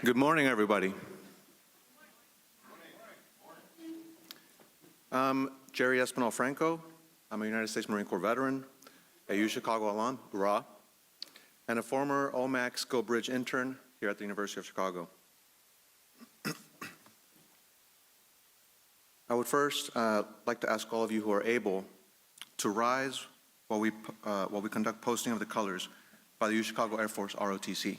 Good morning, everybody. I'm Jerry Espinal Franco. I'm a United States Marine Corps veteran, a UChicago alum, hurrah, and a former OMAC Skill Bridge intern here at the University of Chicago. I would first like to ask all of you who are able to rise while we conduct posting of the colors by the UChicago Air Force ROTC.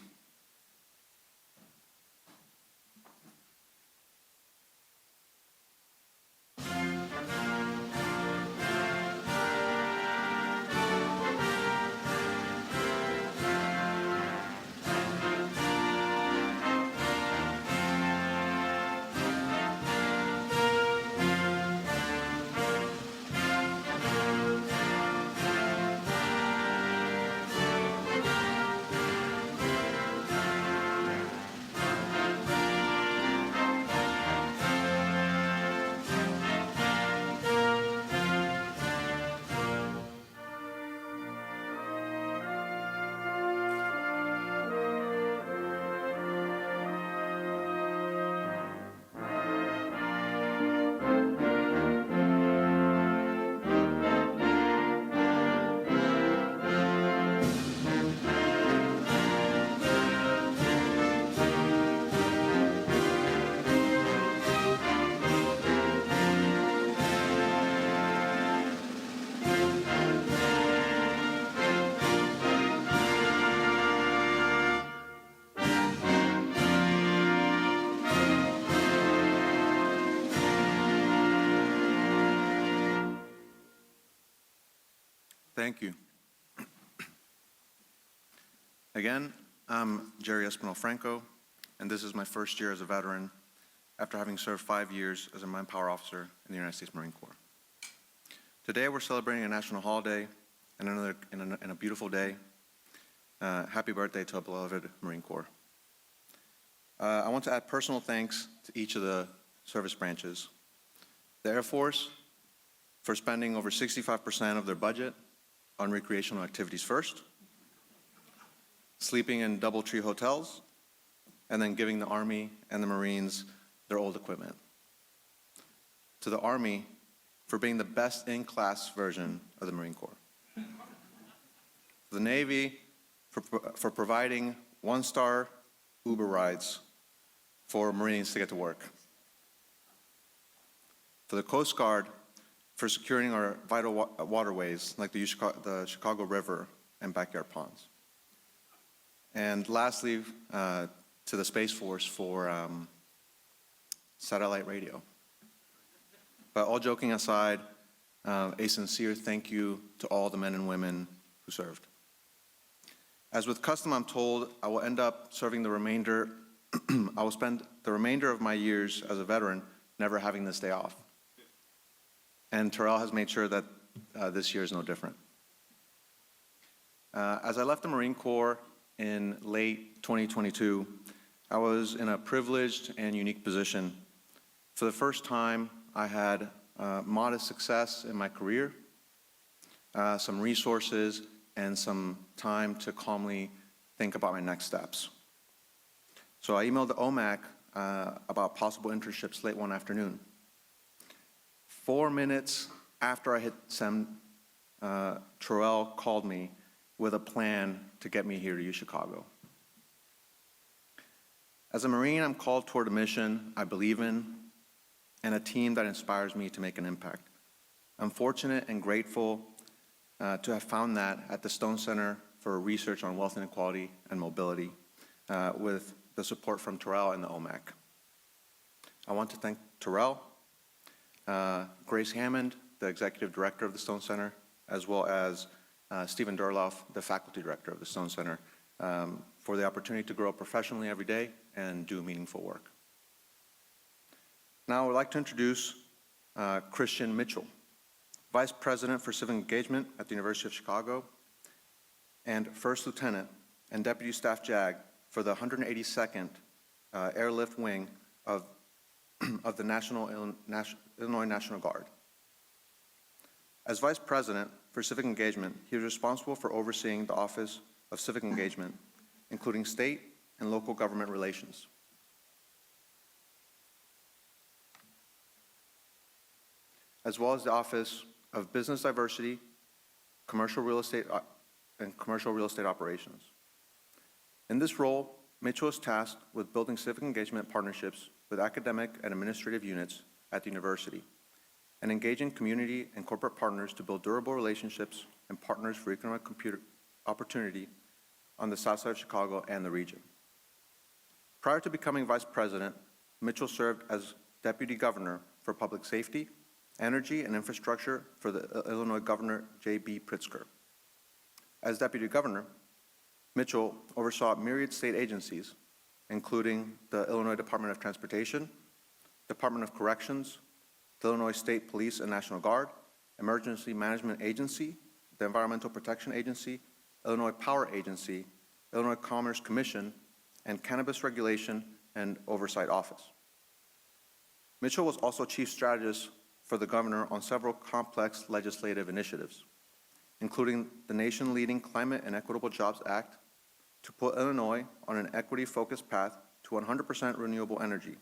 Thank you. Again, I'm Jerry Espinal Franco, and this is my first year as a veteran after having served 5 years as a manpower officer in the United States Marine Corps. Today we're celebrating a national holiday and a beautiful day. Happy birthday to a beloved Marine Corps. I want to add personal thanks to each of the service branches. The Air Force for spending over 65% of their budget on recreational activities first, sleeping in DoubleTree hotels, and then giving the Army and the Marines their old equipment. To the Army for being the best in-class version of the Marine Corps. To the Navy for providing one-star Uber rides for Marines to get to work. To the Coast Guard for securing our vital waterways like the Chicago River and backyard ponds. And lastly, to the Space Force for satellite radio. But all joking aside, a sincere thank you to all the men and women who served. As with custom, I'm told I will end up serving the remainder, I will spend the remainder of my years as a veteran never having this day off. And Terrell has made sure that this year is no different. As I left the Marine Corps in late 2022, I was in a privileged and unique position. For the first time, I had modest success in my career, some resources, and some time to calmly think about my next steps. So I emailed the OMAC about possible internships late one afternoon. 4 minutes after I hit send, Terrell called me with a plan to get me here to UChicago. As a Marine, I'm called toward a mission I believe in and a team that inspires me to make an impact. I'm fortunate and grateful to have found that at the Stone Center for Research on Wealth Inequality and Mobility with the support from Terrell and the OMAC. I want to thank Terrell, Grace Hammond, the Executive Director of the Stone Center, as well as Stephen Durloff, the Faculty Director of the Stone Center, for the opportunity to grow professionally every day and do meaningful work. Now I would like to introduce Christian Mitchell, Vice President for Civic Engagement at the University of Chicago, and First Lieutenant and Deputy Staff JAG for the 182nd Airlift Wing of the Illinois National Guard. As Vice President for Civic Engagement, he is responsible for overseeing the Office of Civic Engagement, including state and local government relations. as well as the Office of Business Diversity, Commercial Real Estate, and Commercial Real Estate Operations. In this role, Mitchell is tasked with building civic engagement partnerships with academic and administrative units at the university, and engaging community and corporate partners to build durable relationships and partners for economic opportunity on the south side of Chicago and the region. Prior to becoming vice president, Mitchell served as deputy governor for public safety, energy, and infrastructure for the Illinois Governor J.B. Pritzker. As deputy governor, Mitchell oversaw myriad state agencies, including the Illinois Department of Transportation, Department of Corrections, the Illinois State Police and National Guard, Emergency Management Agency, the Environmental Protection Agency, Illinois Power Agency, Illinois Commerce Commission, and Cannabis Regulation and Oversight Office. Mitchell was also chief strategist for the governor on several complex legislative initiatives, including the nation-leading Climate and Equitable Jobs Act to put Illinois on an equity-focused path to 100% renewable energy,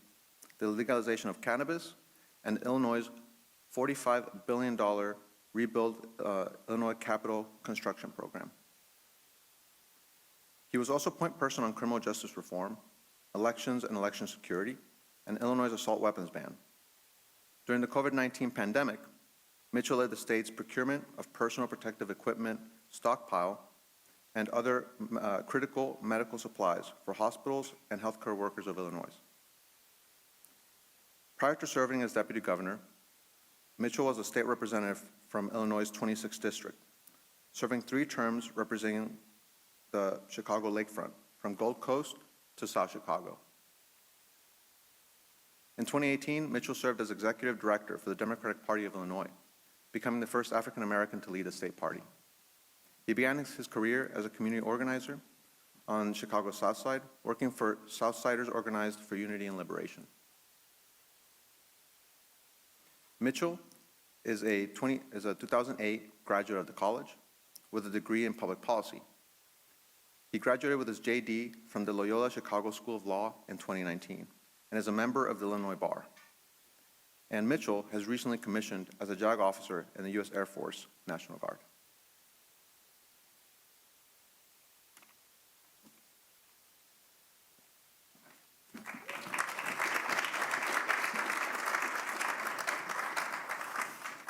the legalization of cannabis, and Illinois' $45 billion Rebuild Illinois Capital Construction Program. He was also point person on criminal justice reform, elections and election security, and Illinois' assault weapons ban. During the COVID-19 pandemic, Mitchell led the state's procurement of personal protective equipment, stockpile, and other critical medical supplies for hospitals and healthcare workers of Illinois. Prior to serving as deputy governor, Mitchell was a state representative from Illinois' 26th district, serving 3 terms representing the Chicago lakefront, from Gold Coast to South Chicago. In 2018, Mitchell served as executive director for the Democratic Party of Illinois, becoming the first African American to lead a state party. He began his career as a community organizer on Chicago's South Side, working for Southsiders Organized for Unity and Liberation. Mitchell is a 2008 graduate of the college with a degree in public policy. He graduated with his JD from the Loyola Chicago School of Law in 2019 and is a member of the Illinois Bar. And Mitchell has recently commissioned as a JAG officer in the U.S. Air Force National Guard.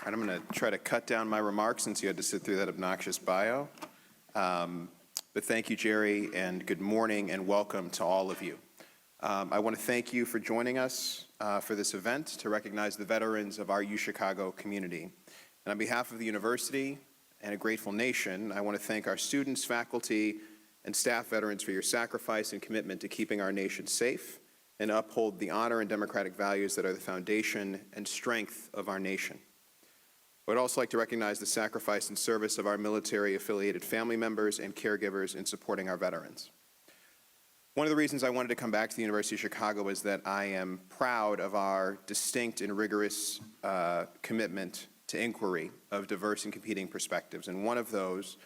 All right, I'm going to try to cut down my remarks since you had to sit through that obnoxious bio. But thank you, Jerry, and good morning and welcome to all of you. I want to thank you for joining us for this event to recognize the veterans of our UChicago community. And on behalf of the university and a grateful nation, I want to thank our students, faculty, and staff veterans for your sacrifice and commitment to keeping our nation safe and uphold the honor and democratic values that are the foundation and strength of our nation. I would also like to recognize the sacrifice and service of our military-affiliated family members and caregivers in supporting our veterans. One of the reasons I wanted to come back to the University of Chicago is that I am proud of our distinct and rigorous commitment to inquiry of diverse and competing perspectives. And one of those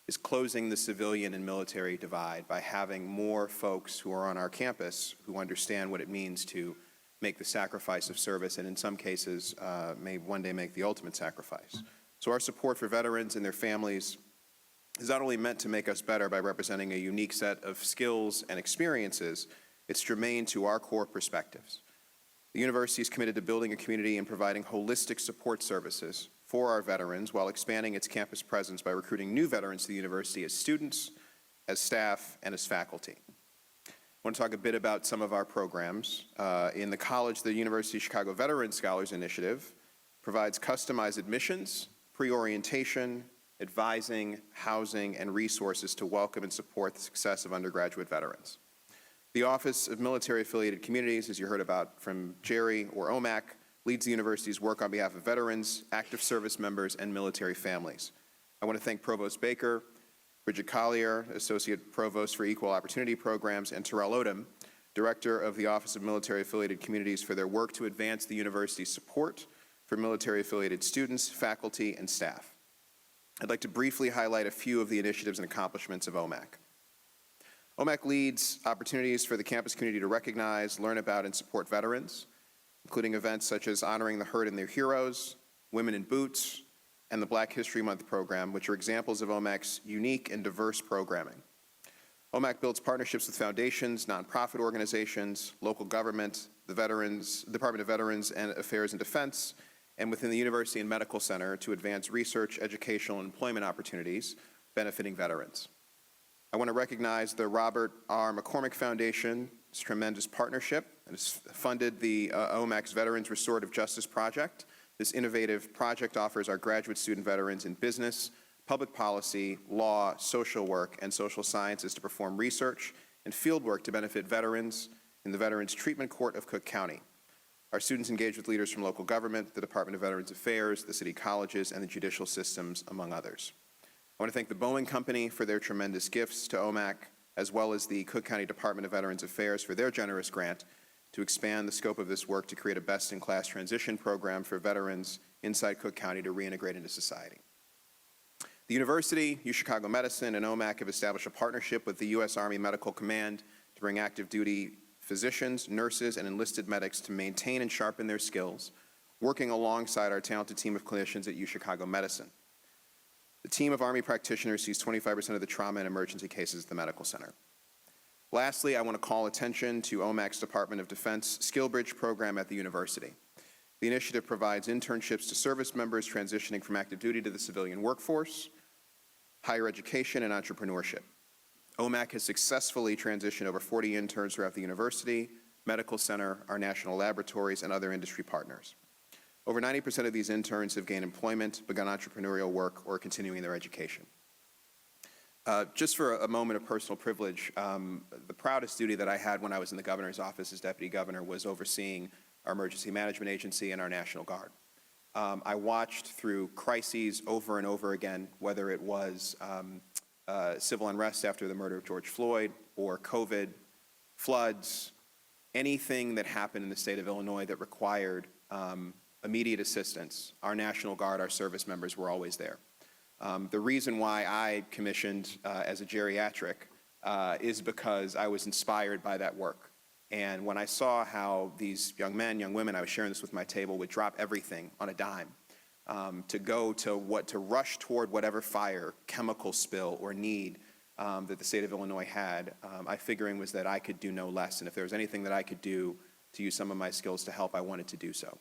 is closing the civilian and military divide by having more folks who are on our campus who understand what it means to make the sacrifice of service, and in some cases, may one day make the ultimate sacrifice. So our support for veterans and their families is not only meant to make us better by representing a unique set of skills and experiences, it's germane to our core perspectives. The university is committed to building a community and providing holistic support services for our veterans while expanding its campus presence by recruiting new veterans to the university as students, as staff, and as faculty. I want to talk a bit about some of our programs. In the college, the University of Chicago Veteran Scholars Initiative provides customized admissions, pre-orientation, advising, housing, and resources to welcome and support the success of undergraduate veterans. The Office of Military Affiliated Communities, as you heard about from Jerry, or OMAC, leads the university's work on behalf of veterans, active service members, and military families. I want to thank Provost Baker, Bridget Collier, Associate Provost for Equal Opportunity Programs, and Terrell Odom, Director of the Office of Military Affiliated Communities, for their work to advance the university's support for military affiliated students, faculty, and staff. I'd like to briefly highlight a few of the initiatives and accomplishments of OMAC. OMAC leads opportunities for the campus community to recognize, learn about, and support veterans, including events such as honoring the hurt and their heroes, Women in Boots, and the Black History Month program, which are examples of OMAC's unique and diverse programming. OMAC builds partnerships with foundations, nonprofit organizations, local government, the Department of Veterans and Affairs and Defense, and within the University and Medical Center to advance research, educational, and employment opportunities benefiting veterans. I want to recognize the Robert R. McCormick Foundation's tremendous partnership and has funded the OMAC's Veterans Restorative Justice Project. This innovative project offers our graduate student veterans in business, public policy, law, social work, and social sciences to perform research and field work to benefit veterans in the Veterans Treatment Court of Cook County. Our students engage with leaders from local government, the Department of Veterans Affairs, the city colleges, and the judicial systems, among others. I want to thank the Boeing Company for their tremendous gifts to OMAC, as well as the Cook County Department of Veterans Affairs for their generous grant to expand the scope of this work to create a best-in-class transition program for veterans inside Cook County to reintegrate into society. The University, UChicago Medicine, and OMAC have established a partnership with the U.S. Army Medical Command to bring active duty physicians, nurses, and enlisted medics to maintain and sharpen their skills, working alongside our talented team of clinicians at UChicago Medicine. The team of Army practitioners sees 25% of the trauma and emergency cases at the medical center. Lastly, I want to call attention to OMAC's Department of Defense SkillBridge program at the university. The initiative provides internships to service members transitioning from active duty to the civilian workforce, higher education, and entrepreneurship. OMAC has successfully transitioned over 40 interns throughout the university, medical center, our national laboratories, and other industry partners. Over 90% of these interns have gained employment, begun entrepreneurial work, or are continuing their education. Just for a moment of personal privilege, the proudest duty that I had when I was in the governor's office as deputy governor was overseeing our emergency management agency and our National Guard. I watched through crises over and over again, whether it was civil unrest after the murder of George Floyd or COVID, floods, anything that happened in the state of Illinois that required immediate assistance. Our National Guard, our service members were always there. The reason why I commissioned as a geriatric is because I was inspired by that work. And when I saw how these young men, young women, I was sharing this with my table, would drop everything on a dime to rush toward whatever fire, chemical spill, or need that the state of Illinois had, my figuring was that I could do no less. And if there was anything that I could do to use some of my skills to help, I wanted to do so.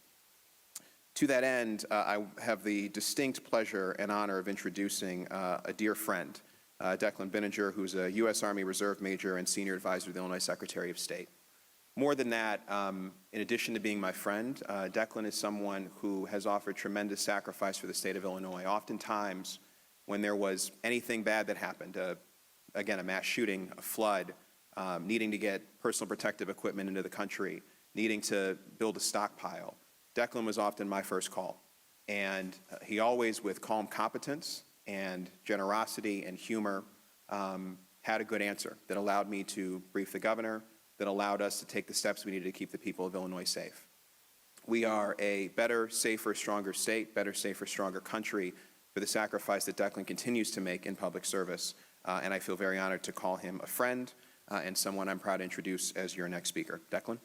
To that end, I have the distinct pleasure and honor of introducing a dear friend, Declan Binninger, who's a U.S. Army Reserve Major and Senior Advisor to the Illinois Secretary of State. More than that, in addition to being my friend, Declan is someone who has offered tremendous sacrifice for the state of Illinois. Oftentimes, when there was anything bad that happened, again, a mass shooting, a flood, needing to get personal protective equipment into the country, needing to build a stockpile, Declan was often my first call. And he always, with calm competence and generosity and humor, had a good answer that allowed me to brief the governor, that allowed us to take the steps we needed to keep the people of Illinois safe. We are a better, safer, stronger state, better, safer, stronger country for the sacrifice that Declan continues to make in public service, and I feel very honored to call him a friend and someone I'm proud to introduce as your next speaker. Declan.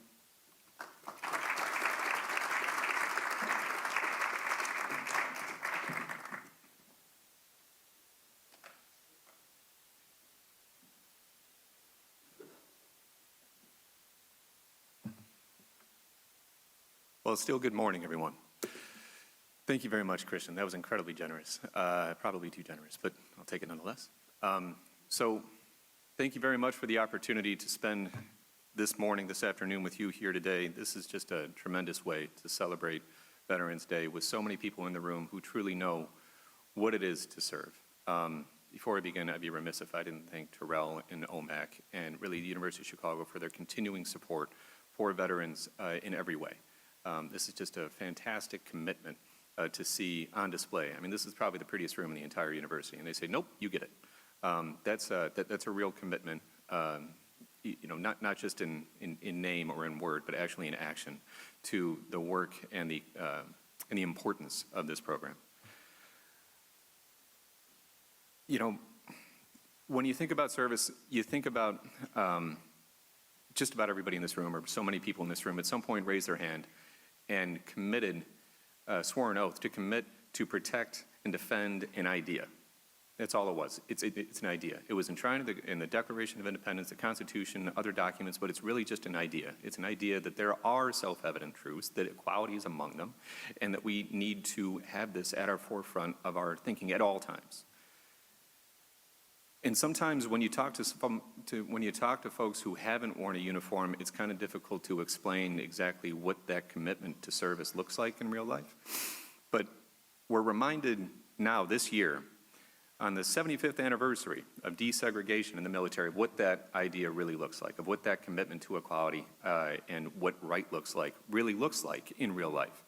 Well, still good morning, everyone. Thank you very much, Christian. That was incredibly generous. Probably too generous, but I'll take it nonetheless. So thank you very much for the opportunity to spend this morning, this afternoon with you here today. This is just a tremendous way to celebrate Veterans Day with so many people in the room who truly know what it is to serve. Before I begin, I'd be remiss if I didn't thank Terrell and OMAC and really the University of Chicago for their continuing support for veterans in every way. This is just a fantastic commitment to see on display. I mean, this is probably the prettiest room in the entire university, and they say, nope, you get it. That's a real commitment, you know, not just in name or in word, but actually in action to the work and the importance of this program. You know, when you think about service, you think about just about everybody in this room, or so many people in this room, at some point raised their hand and committed sworn oath to commit to protect and defend an idea. That's all it was. It's an idea. It was enshrined in the Declaration of Independence, the Constitution, other documents, but it's really just an idea. It's an idea that there are self-evident truths, that equality is among them, and that we need to have this at our forefront of our thinking at all times. And sometimes when you talk to folks who haven't worn a uniform, it's kind of difficult to explain exactly what that commitment to service looks like in real life. But we're reminded now this year, on the 75th anniversary of desegregation in the military, of what that idea really looks like, of what that commitment to equality and what right really looks like in real life.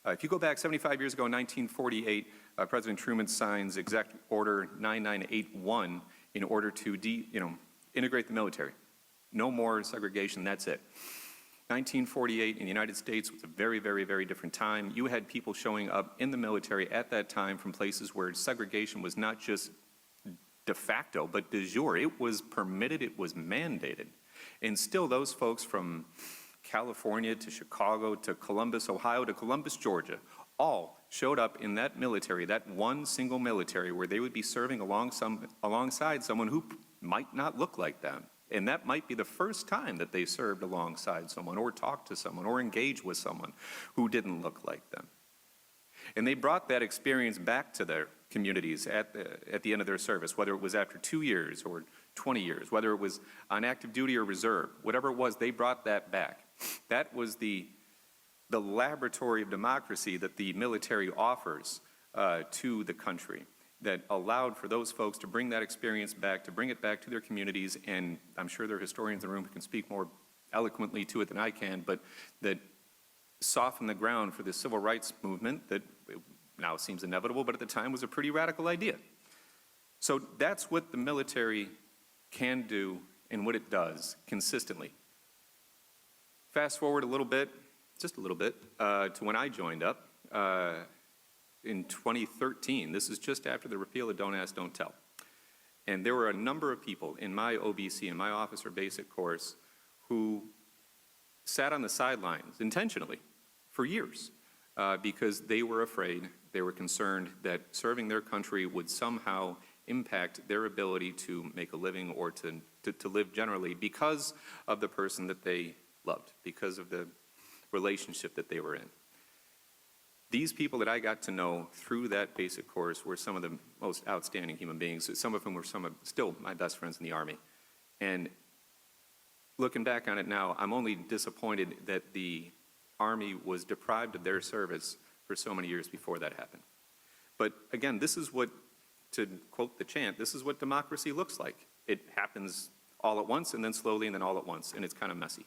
If you go back 75 years ago, in 1948, President Truman signs Executive Order 9981 in order to integrate the military. No more segregation, that's it. 1948 in the United States was a very, very, very different time. You had people showing up in the military at that time from places where segregation was not just de facto, but de jure. It was permitted, it was mandated. And still those folks from California to Chicago to Columbus, Ohio to Columbus, Georgia, all showed up in that military, that one single military where they would be serving alongside someone who might not look like them. And that might be the first time that they served alongside someone or talked to someone or engaged with someone who didn't look like them. And they brought that experience back to their communities at the end of their service, whether it was after 2 years or 20 years, whether it was on active duty or reserve, whatever it was, they brought that back. That was the laboratory of democracy that the military offers to the country, that allowed for those folks to bring that experience back, to bring it back to their communities, and I'm sure there are historians in the room who can speak more eloquently to it than I can, but that softened the ground for the civil rights movement that now seems inevitable, but at the time was a pretty radical idea. So that's what the military can do and what it does consistently. Fast forward a little bit, just a little bit, to when I joined up. In 2013, this is just after the repeal of Don't Ask, Don't Tell. And there were a number of people in my OBC, in my officer basic course, who sat on the sidelines intentionally for years because they were afraid, they were concerned that serving their country would somehow impact their ability to make a living or to live generally because of the person that they loved, because of the relationship that they were in. These people that I got to know through that basic course were some of the most outstanding human beings, some of whom were still my best friends in the Army. And looking back on it now, I'm only disappointed that the Army was deprived of their service for so many years before that happened. But again, this is what, to quote the chant, this is what democracy looks like. It happens all at once and then slowly and then all at once, and it's kind of messy.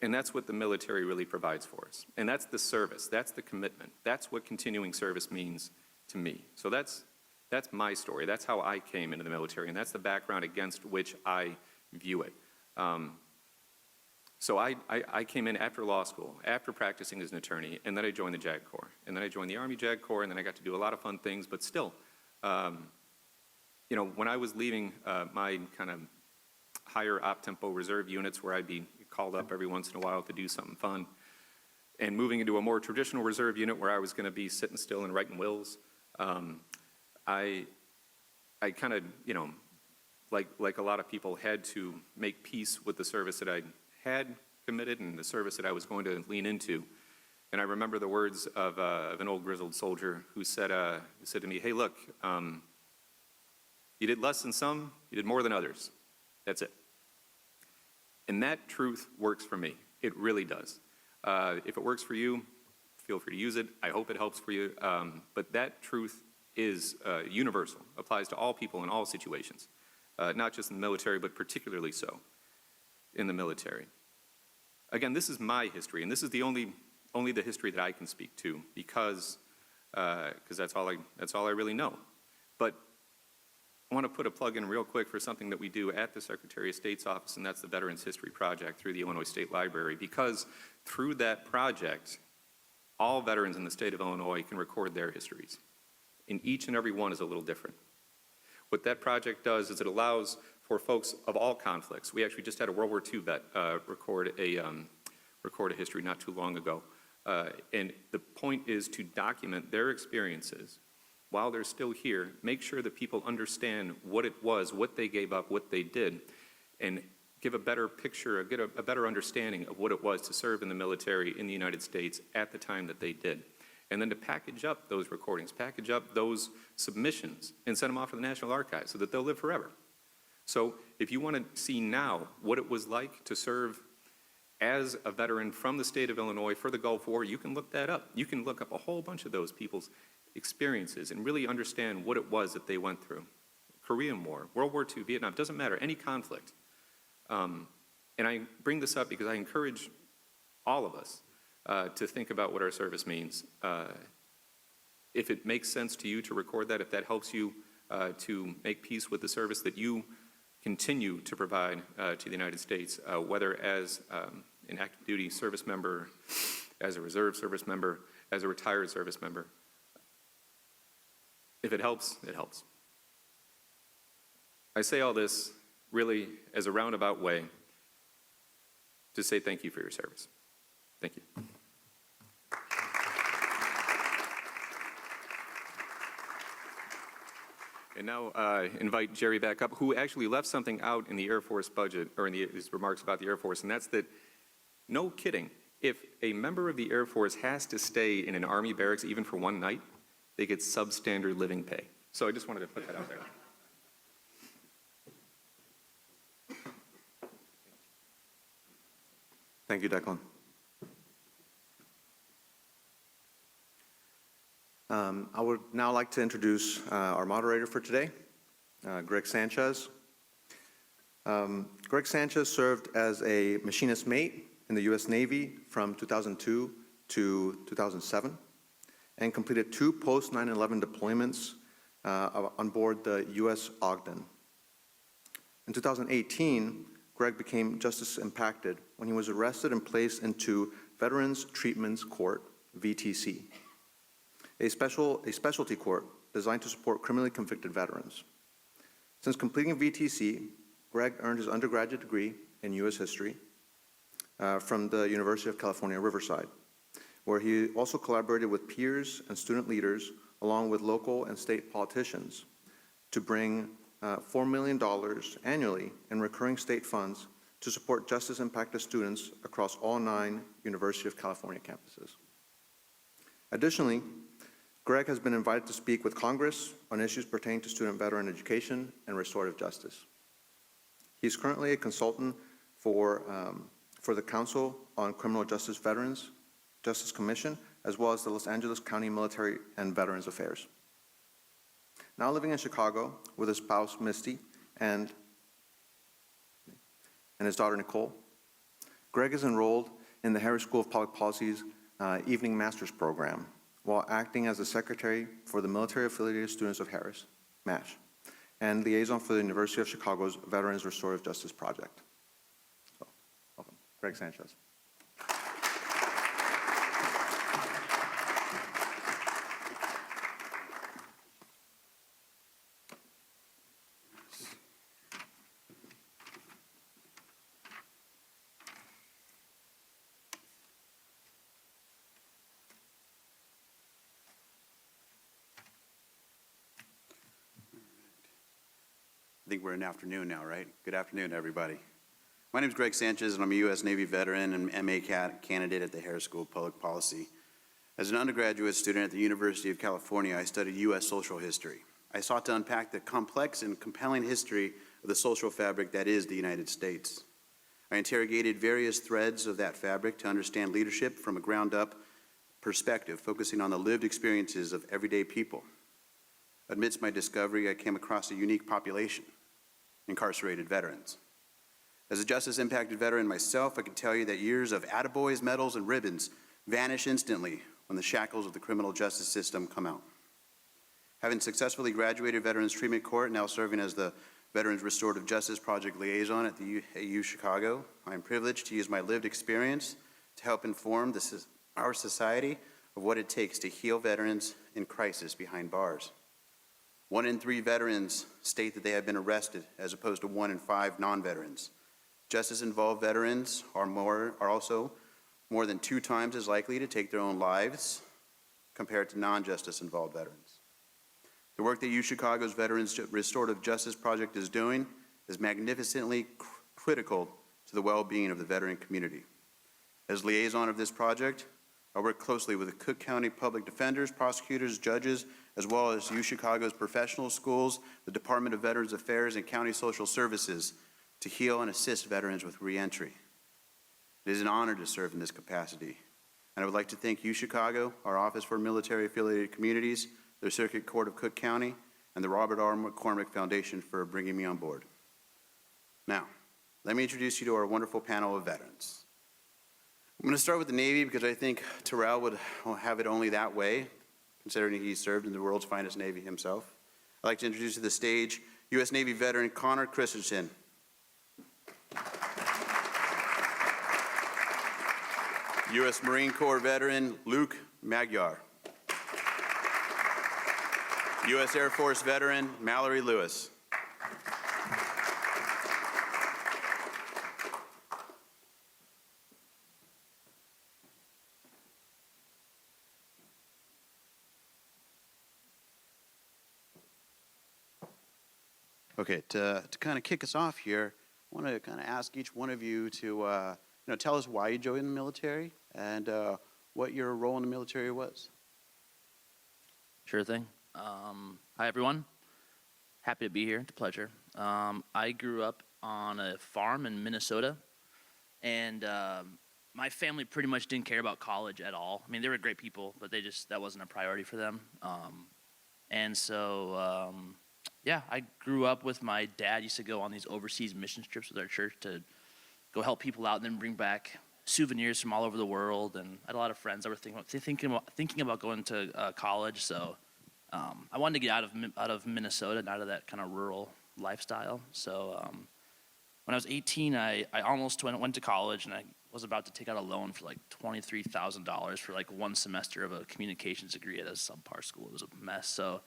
And that's what the military really provides for us. And that's the service, that's the commitment. That's what continuing service means to me. So that's my story. That's how I came into the military, and that's the background against which I view it. So I came in after law school, after practicing as an attorney, and then I joined the JAG Corps. And then I joined the Army JAG Corps, and then I got to do a lot of fun things, but still, when I was leaving my kind of higher op-tempo reserve units where I'd be called up every once in a while to do something fun, and moving into a more traditional reserve unit where I was going to be sitting still and writing wills, I kind of, like a lot of people, had to make peace with the service that I had committed and the service that I was going to lean into. And I remember the words of an old grizzled soldier who said to me, "Hey, look, you did less than some, you did more than others. That's it." And that truth works for me. It really does. If it works for you, feel free to use it. I hope it helps for you. But that truth is universal, applies to all people in all situations, not just in the military, but particularly so in the military. Again, this is my history, and this is the only the history that I can speak to because that's all I really know. But I want to put a plug in real quick for something that we do at the Secretary of State's office, and that's the Veterans History Project through the Illinois State Library, because through that project, all veterans in the state of Illinois can record their histories. And each and every one is a little different. What that project does is it allows for folks of all conflicts. We actually just had a World War II vet record a history not too long ago. And the point is to document their experiences while they're still here, make sure that people understand what it was, what they gave up, what they did, and give a better picture, get a better understanding of what it was to serve in the military in the United States at the time that they did. And then to package up those recordings, package up those submissions, and send them off to the National Archives so that they'll live forever. So if you want to see now what it was like to serve as a veteran from the state of Illinois for the Gulf War, you can look that up. You can look up a whole bunch of those people's experiences and really understand what it was that they went through. Korean War, World War II, Vietnam, doesn't matter, any conflict. And I bring this up because I encourage all of us to think about what our service means. If it makes sense to you to record that, if that helps you to make peace with the service that you continue to provide to the United States, whether as an active duty service member, as a reserve service member, as a retired service member. If it helps, it helps. I say all this really as a roundabout way to say thank you for your service. Thank you. And now invite Jerry back up, who actually left something out in the Air Force budget, or in his remarks about the Air Force, and that's that, no kidding, if a member of the Air Force has to stay in an Army barracks even for one night, they get substandard living pay. So I just wanted to put that out there. Thank you, Declan. I would now like to introduce our moderator for today, Greg Sanchez. Greg Sanchez served as a machinist mate in the U.S. Navy from 2002 to 2007 and completed 2 post-9/11 deployments on board the U.S. Ogden. In 2018, Greg became justice impacted when he was arrested and placed into Veterans Treatment Court, VTC, a specialty court designed to support criminally convicted veterans. Since completing VTC, Greg earned his undergraduate degree in U.S. history from the University of California, Riverside, where he also collaborated with peers and student leaders along with local and state politicians to bring $4 million annually in recurring state funds to support justice-impacted students across all 9 University of California campuses. Additionally, Greg has been invited to speak with Congress on issues pertaining to student veteran education and restorative justice. He's currently a consultant for the Council on Criminal Justice Veterans Justice Commission, as well as the Los Angeles County Military and Veterans Affairs. Now living in Chicago with his spouse, Misty, and his daughter, Nicole, Greg is enrolled in the Harris School of Public Policy's Evening Master's Program while acting as the secretary for the Military Affiliated Students of Harris, MASH, and liaison for the University of Chicago's Veterans Restorative Justice Project. So, welcome, Greg Sanchez. I think we're in afternoon now, right? Good afternoon, everybody. My name is Greg Sanchez, and I'm a U.S. Navy veteran and MA candidate at the Harris School of Public Policy. As an undergraduate student at the University of California, I studied U.S. social history. I sought to unpack the complex and compelling history of the social fabric that is the United States. I interrogated various threads of that fabric to understand leadership from a ground-up perspective, focusing on the lived experiences of everyday people. Amidst my discovery, I came across a unique population, incarcerated veterans. As a justice-impacted veteran myself, I can tell you that years of attaboys, medals, and ribbons vanish instantly when the shackles of the criminal justice system come out. Having successfully graduated Veterans Treatment Court, now serving as the Veterans Restorative Justice Project Liaison at the AU Chicago, I am privileged to use my lived experience to help inform our society of what it takes to heal veterans in crisis behind bars. 1 in 3 veterans state that they have been arrested, as opposed to 1 in 5 non-veterans. Justice-involved veterans are also more than 2 times as likely to take their own lives compared to non-justice involved veterans. The work that UChicago's Veterans Restorative Justice Project is doing is magnificently critical to the well-being of the veteran community. As liaison of this project, I work closely with the Cook County Public Defenders, prosecutors, judges, as well as UChicago's professional schools, the Department of Veterans Affairs, and County Social Services to heal and assist veterans with reentry. It is an honor to serve in this capacity, and I would like to thank UChicago, our Office for Military Affiliated Communities, the Circuit Court of Cook County, and the Robert R. McCormick Foundation for bringing me on board. Now, let me introduce you to our wonderful panel of veterans. I'm going to start with the Navy because I think Terrell would have it only that way, considering he served in the world's finest Navy himself. I'd like to introduce to the stage U.S. Navy veteran Connor Christensen. U.S. Marine Corps veteran Luke Magyar. U.S. Air Force veteran Mallory Lewis. Okay, to kind of kick us off here, I want to kind of ask each one of you to tell us why you joined the military and what your role in the military was. Sure thing. Hi, everyone. Happy to be here. It's a pleasure. I grew up on a farm in Minnesota, and my family pretty much didn't care about college at all. I mean, they were great people, but that wasn't a priority for them. Yeah, I grew up with my dad. Used to go on these overseas mission trips with our church to go help people out and then bring back souvenirs from all over the world. And I had a lot of friends that were thinking about going to college. So I wanted to get out of Minnesota and out of that kind of rural lifestyle. So when I was 18, I almost went to college, and I was about to take out a loan for like $23,000 for like 1 semester of a communications degree at a subpar school. It was a mess. So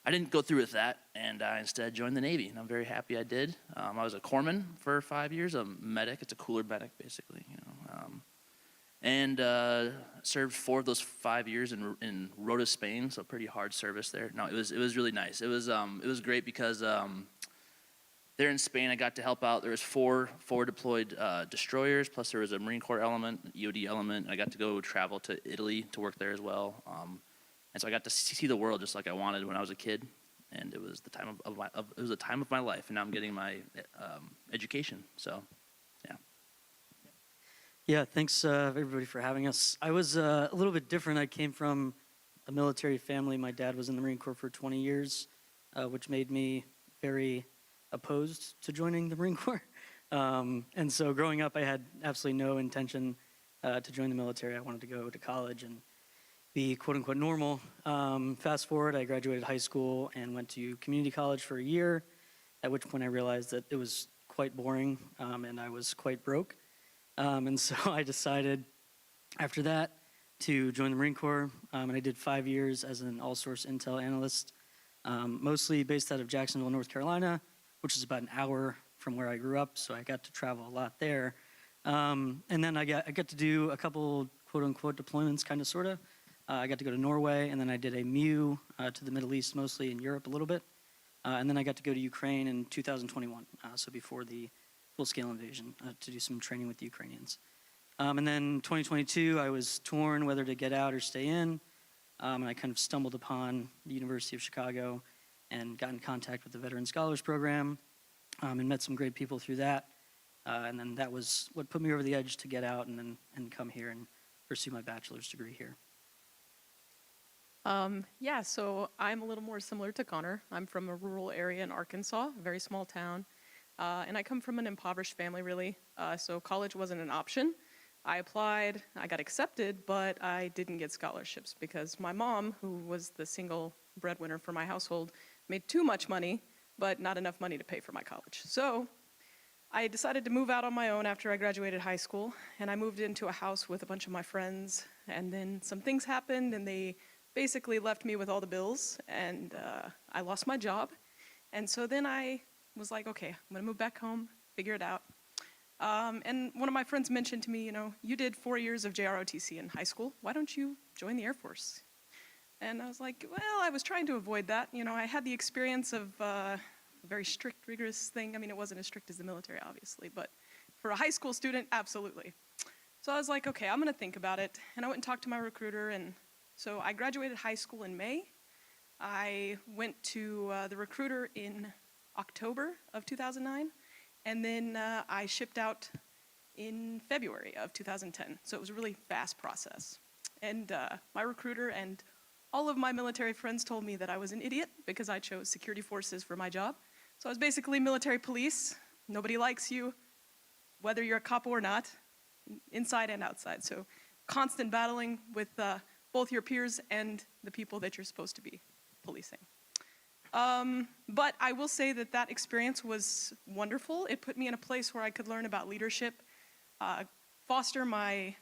I didn't go through with that, and I instead joined the Navy, and I'm very happy I did. I was a corpsman for 5 years, a medic. It's a cooler medic, basically, and served 4 of those 5 years in Rota, Spain, so pretty hard service there. No, it was really nice. It was great because there in Spain I got to help out. There was four deployed destroyers, plus there was a Marine Corps element, an EOD element. I got to go travel to Italy to work there as well. And so I got to see the world just like I wanted when I was a kid, and it was the time of my life, and now I'm getting my education. So, yeah. Yeah, thanks everybody for having us. I was a little bit different. I came from a military family. My dad was in the Marine Corps for 20 years, which made me very opposed to joining the Marine Corps. And so growing up, I had absolutely no intention to join the military. I wanted to go to college and be quote-unquote normal. Fast forward, I graduated high school and went to community college for a year, at which point I realized that it was quite boring and I was quite broke. And so I decided after that to join the Marine Corps, and I did 5 years as an all-source intel analyst, mostly based out of Jacksonville, North Carolina, which is about an hour from where I grew up, so I got to travel a lot there. And then I got to do a couple quote-unquote deployments, kind of, sort of. I got to go to Norway, and then I did a MEU to the Middle East, mostly in Europe a little bit. And then I got to go to Ukraine in 2021, so before the full-scale invasion, to do some training with the Ukrainians. And then 2022, I was torn whether to get out or stay in, and I kind of stumbled upon the University of Chicago and got in contact with the Veteran Scholars Program and met some great people through that. And then that was what put me over the edge to get out and come here and pursue my bachelor's degree here. Yeah, so I'm a little more similar to Connor. I'm from a rural area in Arkansas, a very small town, and I come from an impoverished family, really, so college wasn't an option. I applied, I got accepted, but I didn't get scholarships because my mom, who was the single breadwinner for my household, made too much money, but not enough money to pay for my college. So I decided to move out on my own after I graduated high school, and I moved into a house with a bunch of my friends, and then some things happened, and they basically left me with all the bills, and I lost my job. And so then I was like, okay, I'm gonna move back home, figure it out. And one of my friends mentioned to me, you did 4 years of JROTC in high school. Why don't you join the Air Force? And I was like, well, I was trying to avoid that. I had the experience of a very strict, rigorous thing. I mean, it wasn't as strict as the military, obviously, but for a high school student, absolutely. So I was like, okay, I'm going to think about it. And I went and talked to my recruiter. And so I graduated high school in May. I went to the recruiter in October of 2009. And then I shipped out in February of 2010. So it was a really fast process. And my recruiter and all of my military friends told me that I was an idiot because I chose security forces for my job. So I was basically military police. Nobody likes you, whether you're a capo or not, inside and outside. So constant battling with both your peers and the people that you're supposed to be policing. But I will say that that experience was wonderful. It put me in a place where I could learn about leadership, foster my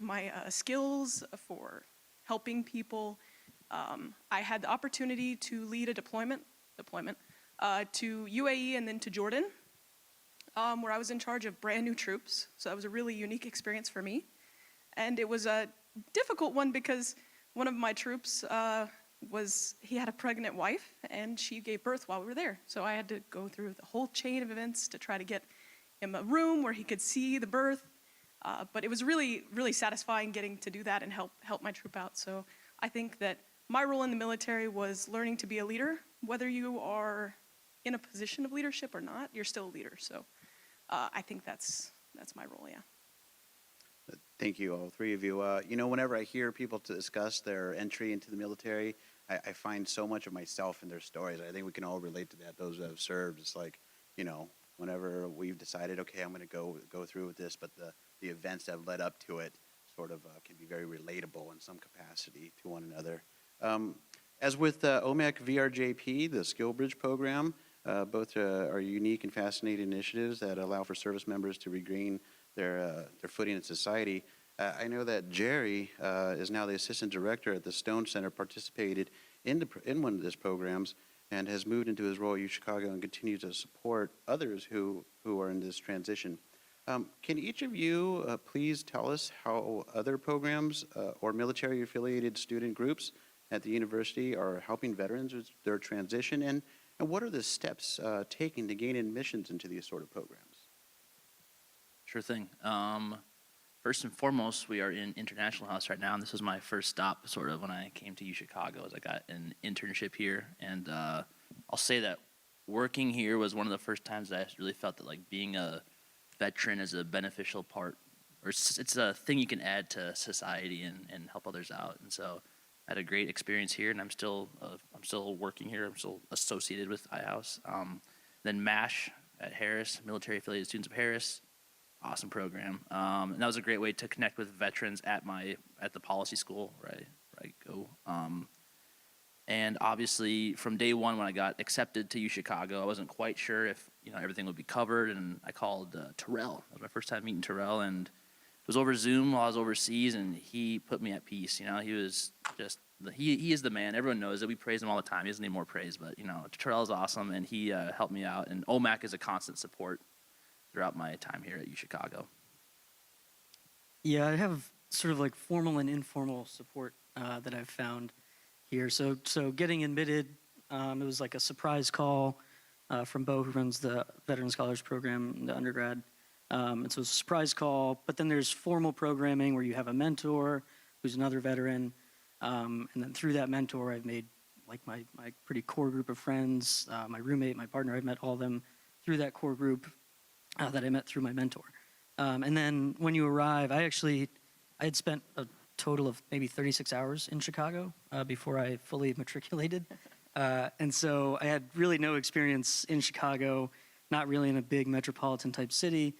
skills for helping people. I had the opportunity to lead a deployment to UAE and then to Jordan, where I was in charge of brand new troops. So that was a really unique experience for me. And it was a difficult one because one of my troops he had a pregnant wife and she gave birth while we were there. So I had to go through the whole chain of events to try to get him a room where he could see the birth. But it was really, really satisfying getting to do that and help my troop out. So I think that my role in the military was learning to be a leader. Whether you are in a position of leadership or not, you're still a leader. So I think that's my role, yeah. Thank you, all three of you. Whenever I hear people to discuss their entry into the military, I find so much of myself in their stories. I think we can all relate to that, those that have served. It's like, whenever we've decided, okay, I'm going to go through with this, but the events that have led up to it sort of can be very relatable in some capacity to one another. As with OMAC VRJP, the Skill Bridge program, both are unique and fascinating initiatives that allow for service members to regain their footing in society. I know that Jerry is now the assistant director at the Stone Center, participated in one of these programs, and has moved into his role at UChicago and continues to support others who are in this transition. Can each of you please tell us how other programs or military-affiliated student groups at the university are helping veterans with their transition, and what are the steps taken to gain admissions into these sort of programs? Sure thing. First and foremost, we are in International House right now, and this was my first stop sort of when I came to UChicago, as I got an internship here. And I'll say that working here was one of the first times that I really felt that like being a veteran is a beneficial part, or it's a thing you can add to society and help others out. And so I had a great experience here, and I'm still working here. I'm still associated with iHouse. Then MASH at Harris, Military Affiliated Students of Harris. Awesome program. And that was a great way to connect with veterans at the policy school where I go. And obviously from day one when I got accepted to UChicago, I wasn't quite sure if everything would be covered, and I called Terrell. That was my first time meeting Terrell, and it was over Zoom while I was overseas, and he put me at peace. He was just he is the man. Everyone knows it. We praise him all the time. He doesn't need more praise, but Terrell is awesome, and he helped me out. And OMAC is a constant support throughout my time here at UChicago. Yeah, I have sort of like formal and informal support that I've found here. So getting admitted, it was like a surprise call from Bo, who runs the Veteran Scholars Program, the undergrad. And so it's a surprise call, but then there's formal programming where you have a mentor who's another veteran. And then through that mentor, I've made like my pretty core group of friends, my roommate, my partner. I've met all of them through that core group that I met through my mentor. And then when you arrive, I had spent a total of maybe 36 hours in Chicago before I fully matriculated. And so I had really no experience in Chicago, not really in a big metropolitan type city.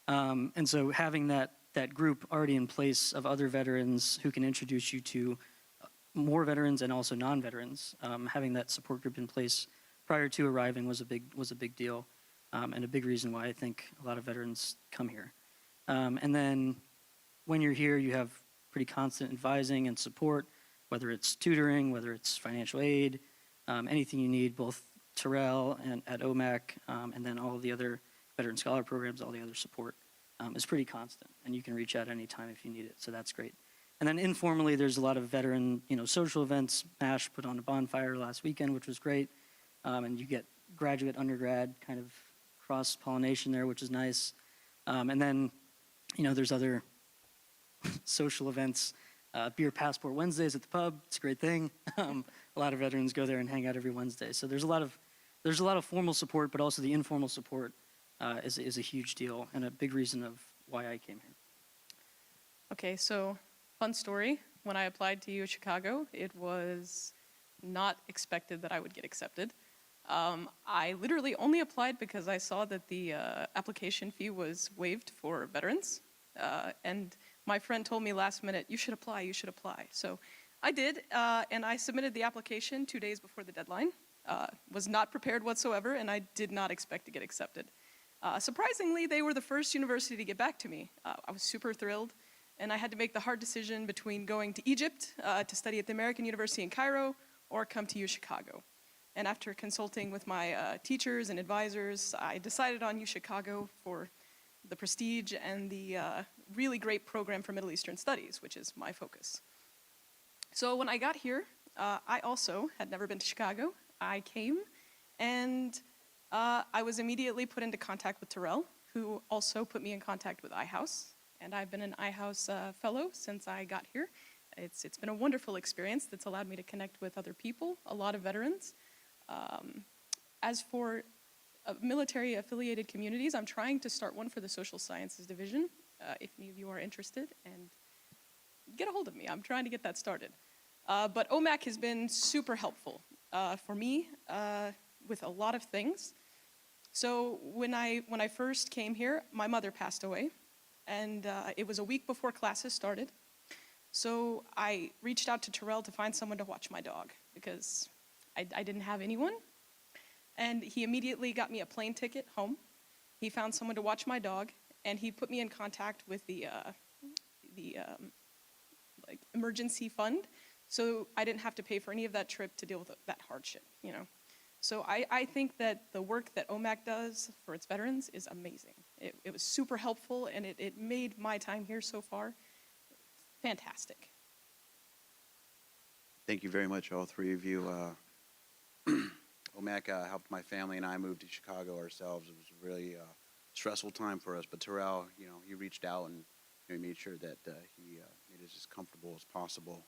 And so having that group already in place of other veterans who can introduce you to more veterans and also non-veterans, having that support group in place prior to arriving was a big deal. And a big reason why I think a lot of veterans come here. And then when you're here, you have pretty constant advising and support, whether it's tutoring, whether it's financial aid, anything you need, both Terrell and at OMAC, and then all of the other veteran scholar programs, all the other support. is pretty constant, and you can reach out anytime if you need it. So that's great. And then informally, there's a lot of veteran, social events. MASH put on a bonfire last weekend, which was great, and you get graduate, undergrad kind of cross-pollination there, which is nice. And then, there's other social events. Beer Passport Wednesdays at the pub. It's a great thing. A lot of veterans go there and hang out every Wednesday. So there's a lot of formal support, but also the informal support is a huge deal and a big reason of why I came here. Okay, so fun story. When I applied to U of Chicago, it was not expected that I would get accepted. I literally only applied because I saw that the application fee was waived for veterans. And my friend told me last minute, you should apply, you should apply. So I did, and I submitted the application 2 days before the deadline. Was not prepared whatsoever, and I did not expect to get accepted. Surprisingly, they were the first university to get back to me. I was super thrilled, and I had to make the hard decision between going to Egypt to study at the American University in Cairo or come to U of Chicago. And after consulting with my teachers and advisors, I decided on U Chicago for the prestige and the really great program for Middle Eastern Studies, which is my focus. So when I got here, I also had never been to Chicago. I came, and I was immediately put into contact with Terrell, who also put me in contact with iHouse. And I've been an iHouse fellow since I got here. It's been a wonderful experience that's allowed me to connect with other people, a lot of veterans. As for military-affiliated communities, I'm trying to start one for the Social Sciences Division, if any of you are interested, and get a hold of me. I'm trying to get that started. But OMAC has been super helpful for me with a lot of things. So when I first came here, my mother passed away, and it was a week before classes started. So I reached out to Terrell to find someone to watch my dog because I didn't have anyone. And he immediately got me a plane ticket home. He found someone to watch my dog, and he put me in contact with the emergency fund, so I didn't have to pay for any of that trip to deal with that hardship, So I think that the work that OMAC does for its veterans is amazing. It was super helpful, and it made my time here so far fantastic. Thank you very much, all three of you. OMAC helped my family and I move to Chicago ourselves. It was a really stressful time for us, but Terrell, he reached out and he made sure that he made it as comfortable as possible.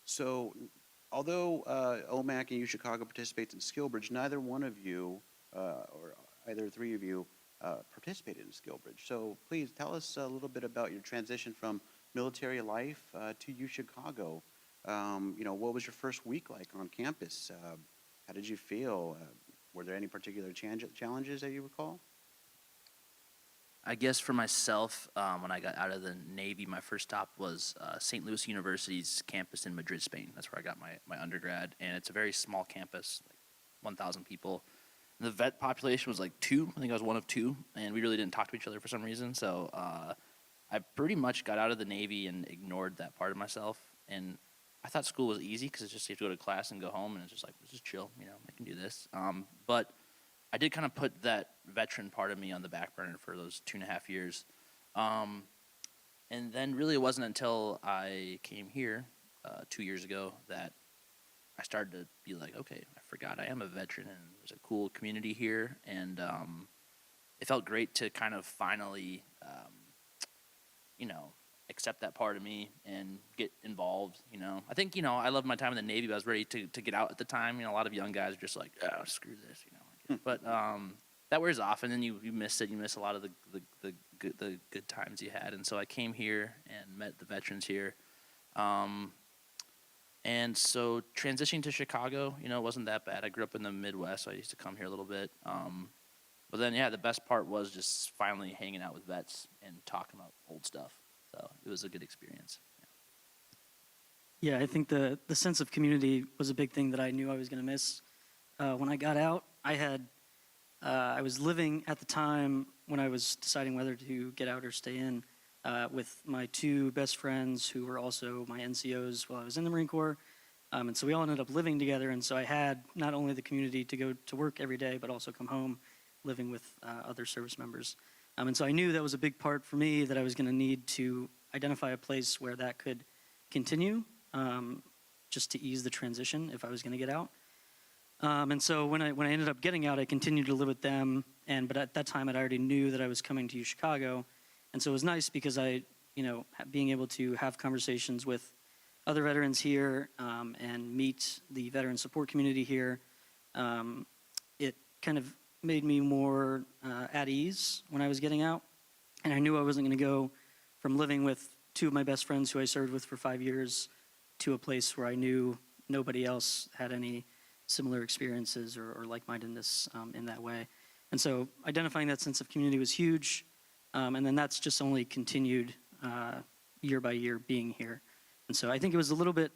So although OMAC and U Chicago participates in SkillBridge, neither one of you, or either three of you, participated in SkillBridge. So please tell us a little bit about your transition from military life to U Chicago. What was your first week like on campus? How did you feel? Were there any particular challenges that you recall? I guess for myself, when I got out of the Navy, my first stop was St. Louis University's campus in Madrid, Spain. That's where I got my undergrad, and it's a very small campus, like 1,000 people. The vet population was like 2. I think I was one of 2, and we really didn't talk to each other for some reason. So I pretty much got out of the Navy and ignored that part of myself. And I thought school was easy because it's just you have to go to class and go home, and it's just like, this is chill, I can do this. But I did kind of put that veteran part of me on the back burner for those 2.5 years. And then really it wasn't until I came here 2 years ago that I started to be like, okay, I forgot I am a veteran, and there's a cool community here. And it felt great to kind of finally, accept that part of me and get involved. I think, I loved my time in the Navy, but I was ready to get out at the time. A lot of young guys are just like, oh, screw this, But that wears off, and then you miss it. You miss a lot of the good times you had. And so I came here and met the veterans here. And so transitioning to Chicago, it wasn't that bad. I grew up in the Midwest, so I used to come here a little bit. But then, the best part was just finally hanging out with vets and talking about old stuff. So it was a good experience. Yeah, I think the sense of community was a big thing that I knew I was going to miss. When I got out, I was living at the time when I was deciding whether to get out or stay in with my 2 best friends who were also my NCOs while I was in the Marine Corps. And so we all ended up living together. And so I had not only the community to go to work every day, but also come home living with other service members. And so I knew that was a big part for me, that I was going to need to identify a place where that could continue, just to ease the transition if I was going to get out. And so when I ended up getting out, I continued to live with them. But at that time, I already knew that I was coming to Chicago. And so it was nice because being able to have conversations with other veterans here and meet the veteran support community here, it kind of made me more at ease when I was getting out. And I knew I wasn't going to go from living with two of my best friends who I served with for 5 years to a place where I knew nobody else had any similar experiences or like-mindedness in that way. And so identifying that sense of community was huge. And then that's just only continued year by year being here. And so I think it was a little bit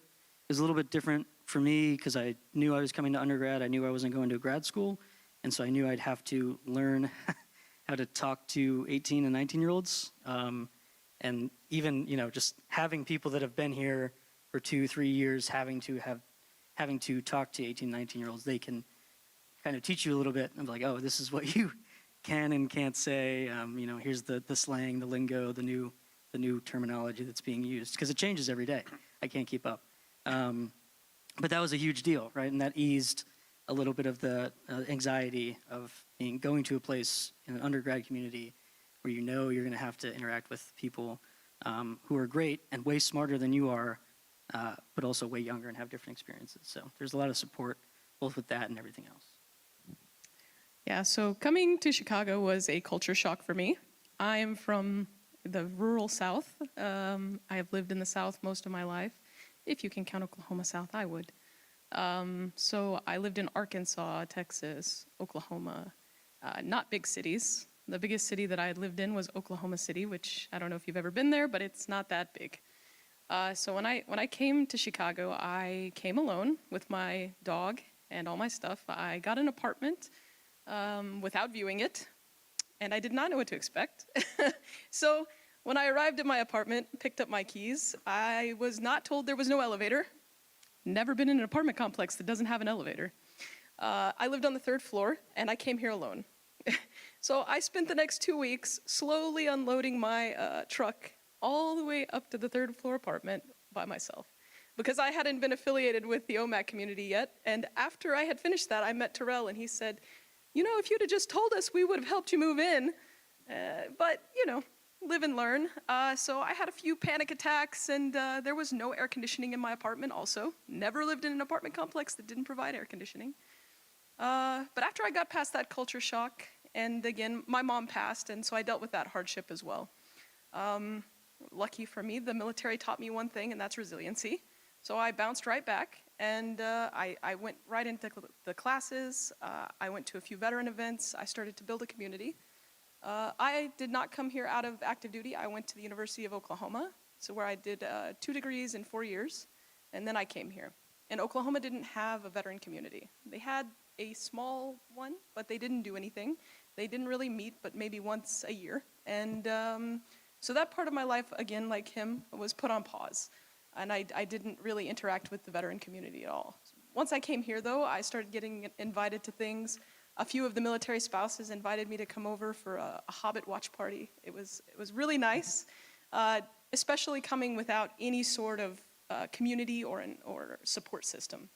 different for me because I knew I was coming to undergrad. I knew I wasn't going to grad school. And so I knew I'd have to learn how to talk to 18 and 19-year-olds. And even, just having people that have been here for 2-3 years, having to talk to 18, 19-year-olds, they can kind of teach you a little bit of like, oh, this is what you can and can't say. Here's the slang, the lingo, the new terminology that's being used, because it changes every day. I can't keep up. But that was a huge deal, right? And that eased a little bit of the anxiety of going to a place in an undergrad community where you're going to have to interact with people who are great and way smarter than you are, but also way younger and have different experiences. So there's a lot of support both with that and everything else. Yeah, so coming to Chicago was a culture shock for me. I am from the rural South. I have lived in the South most of my life. If you can count Oklahoma South, I would. So I lived in Arkansas, Texas, Oklahoma, not big cities. The biggest city that I had lived in was Oklahoma City, which I don't know if you've ever been there, but it's not that big. So when I came to Chicago, I came alone with my dog and all my stuff. I got an apartment without viewing it, and I did not know what to expect. So when I arrived at my apartment, picked up my keys, I was not told there was no elevator. Never been in an apartment complex that doesn't have an elevator. I lived on the 3rd floor, and I came here alone. So I spent the next 2 weeks slowly unloading my truck all the way up to the 3rd floor apartment by myself, because I hadn't been affiliated with the OMAC community yet. And after I had finished that, I met Terrell, and he said, if you'd have just told us, we would have helped you move in. But, live and learn. So I had a few panic attacks, and there was no air conditioning in my apartment also. Never lived in an apartment complex that didn't provide air conditioning. But after I got past that culture shock, and again, my mom passed, and so I dealt with that hardship as well. Lucky for me, the military taught me one thing, and that's resiliency. So I bounced right back, and I went right into the classes. I went to a few veteran events. I started to build a community. I did not come here out of active duty. I went to the University of Oklahoma, so where I did 2 degrees in 4 years, and then I came here. And Oklahoma didn't have a veteran community. They had a small one, but they didn't do anything. They didn't really meet, but maybe once a year. And so that part of my life, again, like him, was put on pause. And I didn't really interact with the veteran community at all. Once I came here, though, I started getting invited to things. A few of the military spouses invited me to come over for a Hobbit watch party. It was really nice, especially coming without any sort of community or support system.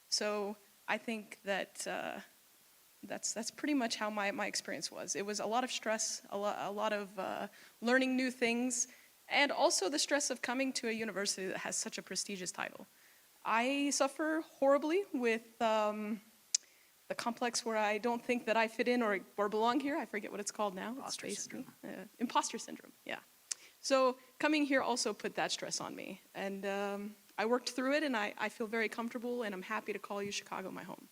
So I think that that's pretty much how my experience was. It was a lot of stress, a lot of learning new things, and also the stress of coming to a university that has such a prestigious title. I suffer horribly with the complex where I don't think that I fit in or belong here. I forget what it's called now. Imposter syndrome. Imposter syndrome, yeah. So coming here also put that stress on me. And I worked through it, and I feel very comfortable, and I'm happy to call you Chicago my home.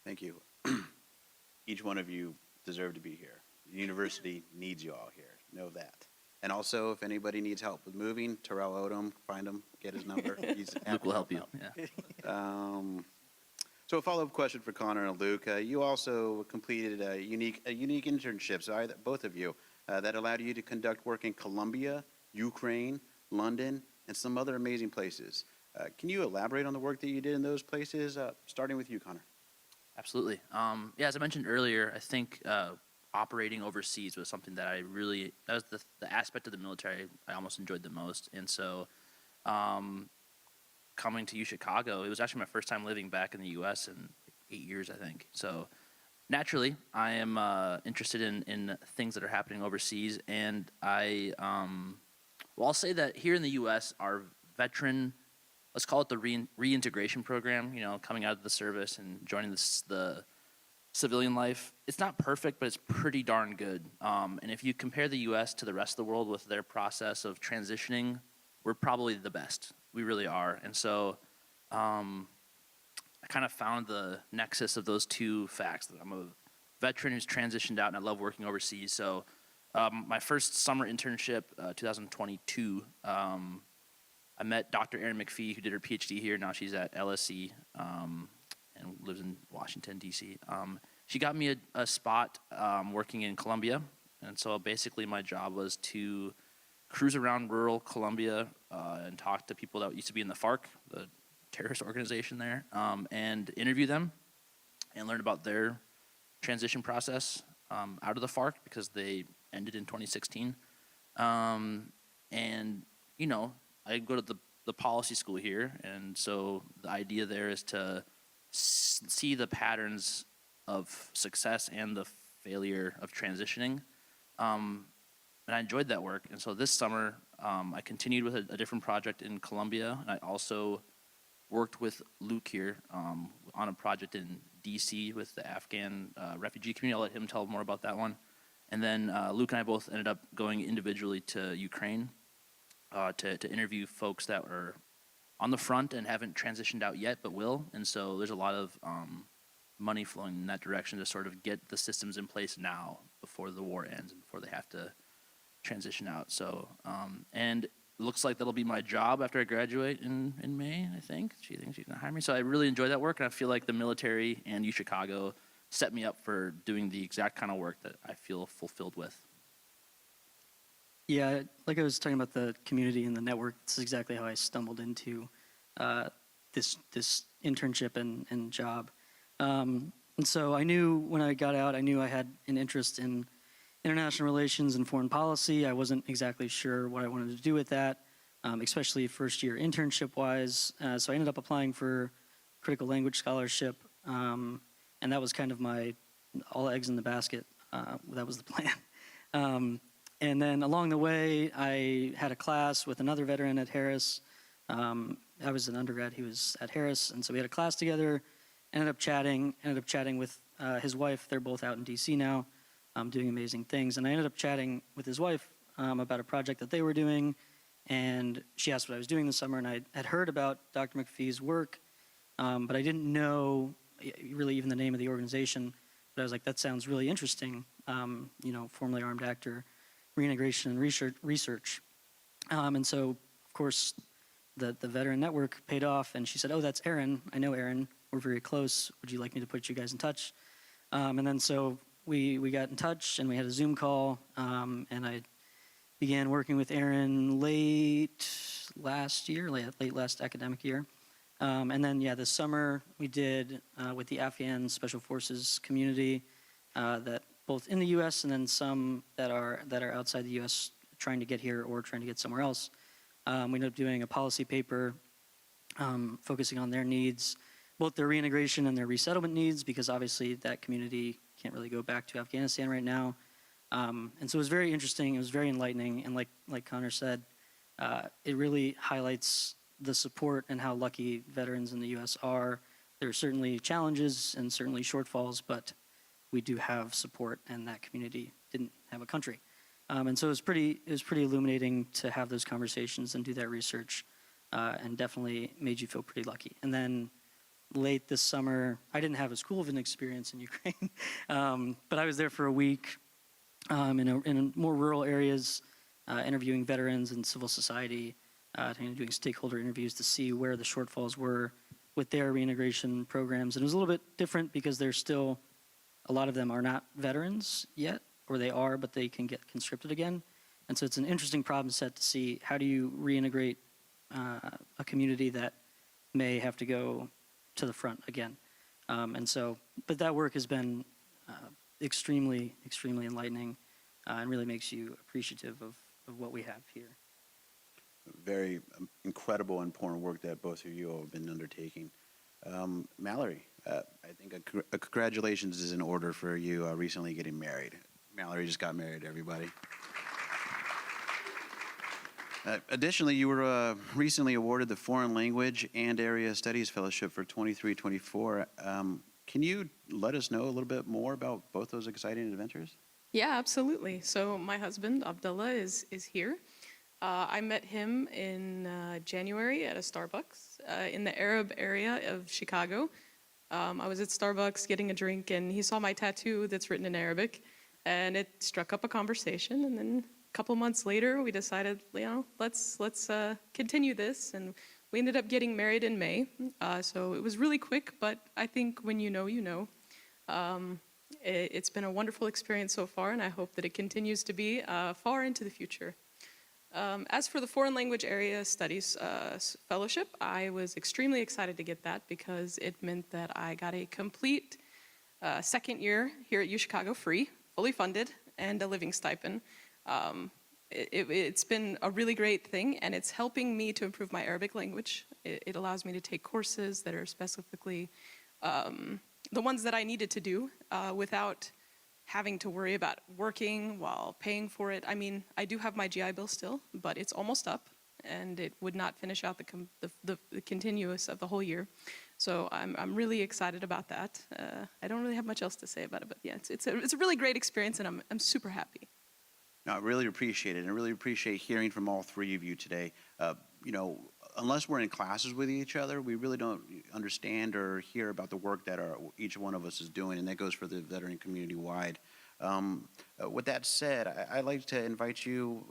Thank you. Each one of you deserve to be here. The university needs you all here. Know that. And also, if anybody needs help with moving, Terrell Odom, find him, get his number. He's Luke will help you. happy Yeah. So a follow-up question for Connor and Luke. You also completed a unique internship, so both of you, that allowed you to conduct work in Colombia, Ukraine, London, and some other amazing places. Can you elaborate on the work that you did in those places, starting with you, Connor? Absolutely. Yeah, as I mentioned earlier, I think operating overseas was something that that was the aspect of the military I almost enjoyed the most. And so coming to UChicago, it was actually my first time living back in the U.S. in 8 years, I think. So naturally, I am interested in things that are happening overseas. And I'll say that here in the U.S., our veteran, let's call it the reintegration program, coming out of the service and joining the civilian life, it's not perfect, but it's pretty darn good. And if you compare the U.S. to the rest of the world with their process of transitioning, we're probably the best. We really are. And so I kind of found the nexus of those two facts. That I'm a veteran who's transitioned out, and I love working overseas. So my first summer internship, 2022, I met Dr. Erin McPhee, who did her PhD here. Now she's at LSE and lives in Washington, D.C. She got me a spot working in Colombia. And so basically my job was to cruise around rural Colombia and talk to people that used to be in the FARC, the terrorist organization there, and interview them and learn about their transition process out of the FARC, because they ended in 2016. And, I go to the policy school here, and so the idea there is to see the patterns of success and the failure of transitioning. And I enjoyed that work. And so this summer, I continued with a different project in Colombia. And I also worked with Luke here on a project in D.C. with the Afghan refugee community. I'll let him tell more about that one. And then Luke and I both ended up going individually to Ukraine to interview folks that were on the front and haven't transitioned out yet, but will. And so there's a lot of money flowing in that direction to sort of get the systems in place now before the war ends and before they have to transition out. So, and it looks like that'll be my job after I graduate in May, I think. She thinks she's gonna hire me. So I really enjoy that work, and I feel like the military and UChicago set me up for doing the exact kind of work that I feel fulfilled with. Yeah, like I was talking about the community and the network, this is exactly how I stumbled into this internship and job. And so I knew when I got out, I knew I had an interest in international relations and foreign policy. I wasn't exactly sure what I wanted to do with that, especially first year internship wise. So I ended up applying for critical language scholarship, and that was kind of my all eggs in the basket. That was the plan. And then along the way, I had a class with another veteran at Harris. I was an undergrad, he was at Harris, and so we had a class together. Ended up chatting with his wife. They're both out in DC now, doing amazing things. And I ended up chatting with his wife about a project that they were doing, and she asked what I was doing this summer, and I had heard about Dr. McPhee's work, but I didn't know really even the name of the organization. But I was like, that sounds really interesting, formerly armed actor, reintegration and research. And so, of course, the veteran network paid off, and she said, oh, that's Erin. I know Erin. We're very close. Would you like me to put you guys in touch? And then so we got in touch, and we had a Zoom call, and I began working with Erin late last academic year. And then, this summer we did with the Afghan Special Forces community that both in the U.S. and then some that are outside the U.S. trying to get here or trying to get somewhere else. We ended up doing a policy paper focusing on their needs, both their reintegration and their resettlement needs, because obviously that community can't really go back to Afghanistan right now. And so it was very interesting. It was very enlightening. And like Connor said, it really highlights the support and how lucky veterans in the U.S. are. There are certainly challenges and certainly shortfalls, but we do have support, and that community didn't have a country. And so it was pretty illuminating to have those conversations and do that research, and definitely made you feel pretty lucky. And then late this summer, I didn't have as cool of an experience in Ukraine, but I was there for a week in more rural areas, interviewing veterans and civil society, doing stakeholder interviews to see where the shortfalls were with their reintegration programs. And it was a little bit different because there's still, a lot of them are not veterans yet, or they are, but they can get conscripted again. And so it's an interesting problem set to see how do you reintegrate a community that may have to go to the front again. But that work has been extremely, extremely enlightening and really makes you appreciative of what we have here. Very incredible and important work that both of you have been undertaking. Mallory, I think a congratulations is in order for you recently getting married. Mallory just got married, everybody. Additionally, you were recently awarded the Foreign Language and Area Studies Fellowship for 23-24. Can you let us know a little bit more about both those exciting adventures? Yeah, absolutely. So my husband, Abdullah, is here. I met him in January at a Starbucks in the Arab area of Chicago. I was at Starbucks getting a drink, and he saw my tattoo that's written in Arabic, and it struck up a conversation. And then a couple months later, we decided, let's continue this, and we ended up getting married in May. So it was really quick, but I think when you know, you know. It's been a wonderful experience so far, and I hope that it continues to be far into the future. As for the Foreign Language Area Studies Fellowship, I was extremely excited to get that because it meant that I got a complete second year here at UChicago free, fully funded, and a living stipend. It's been a really great thing, and it's helping me to improve my Arabic language. It allows me to take courses that are specifically the ones that I needed to do without having to worry about working while paying for it. I mean, I do have my GI Bill still, but it's almost up, and it would not finish out the continuous of the whole year. So I'm really excited about that. I don't really have much else to say about it, but yeah, it's a really great experience, and I'm super happy. No, I really appreciate it, and I really appreciate hearing from all three of you today. Unless we're in classes with each other, we really don't understand or hear about the work that each one of us is doing, and that goes for the veteran community wide. With that said, I'd like to invite you,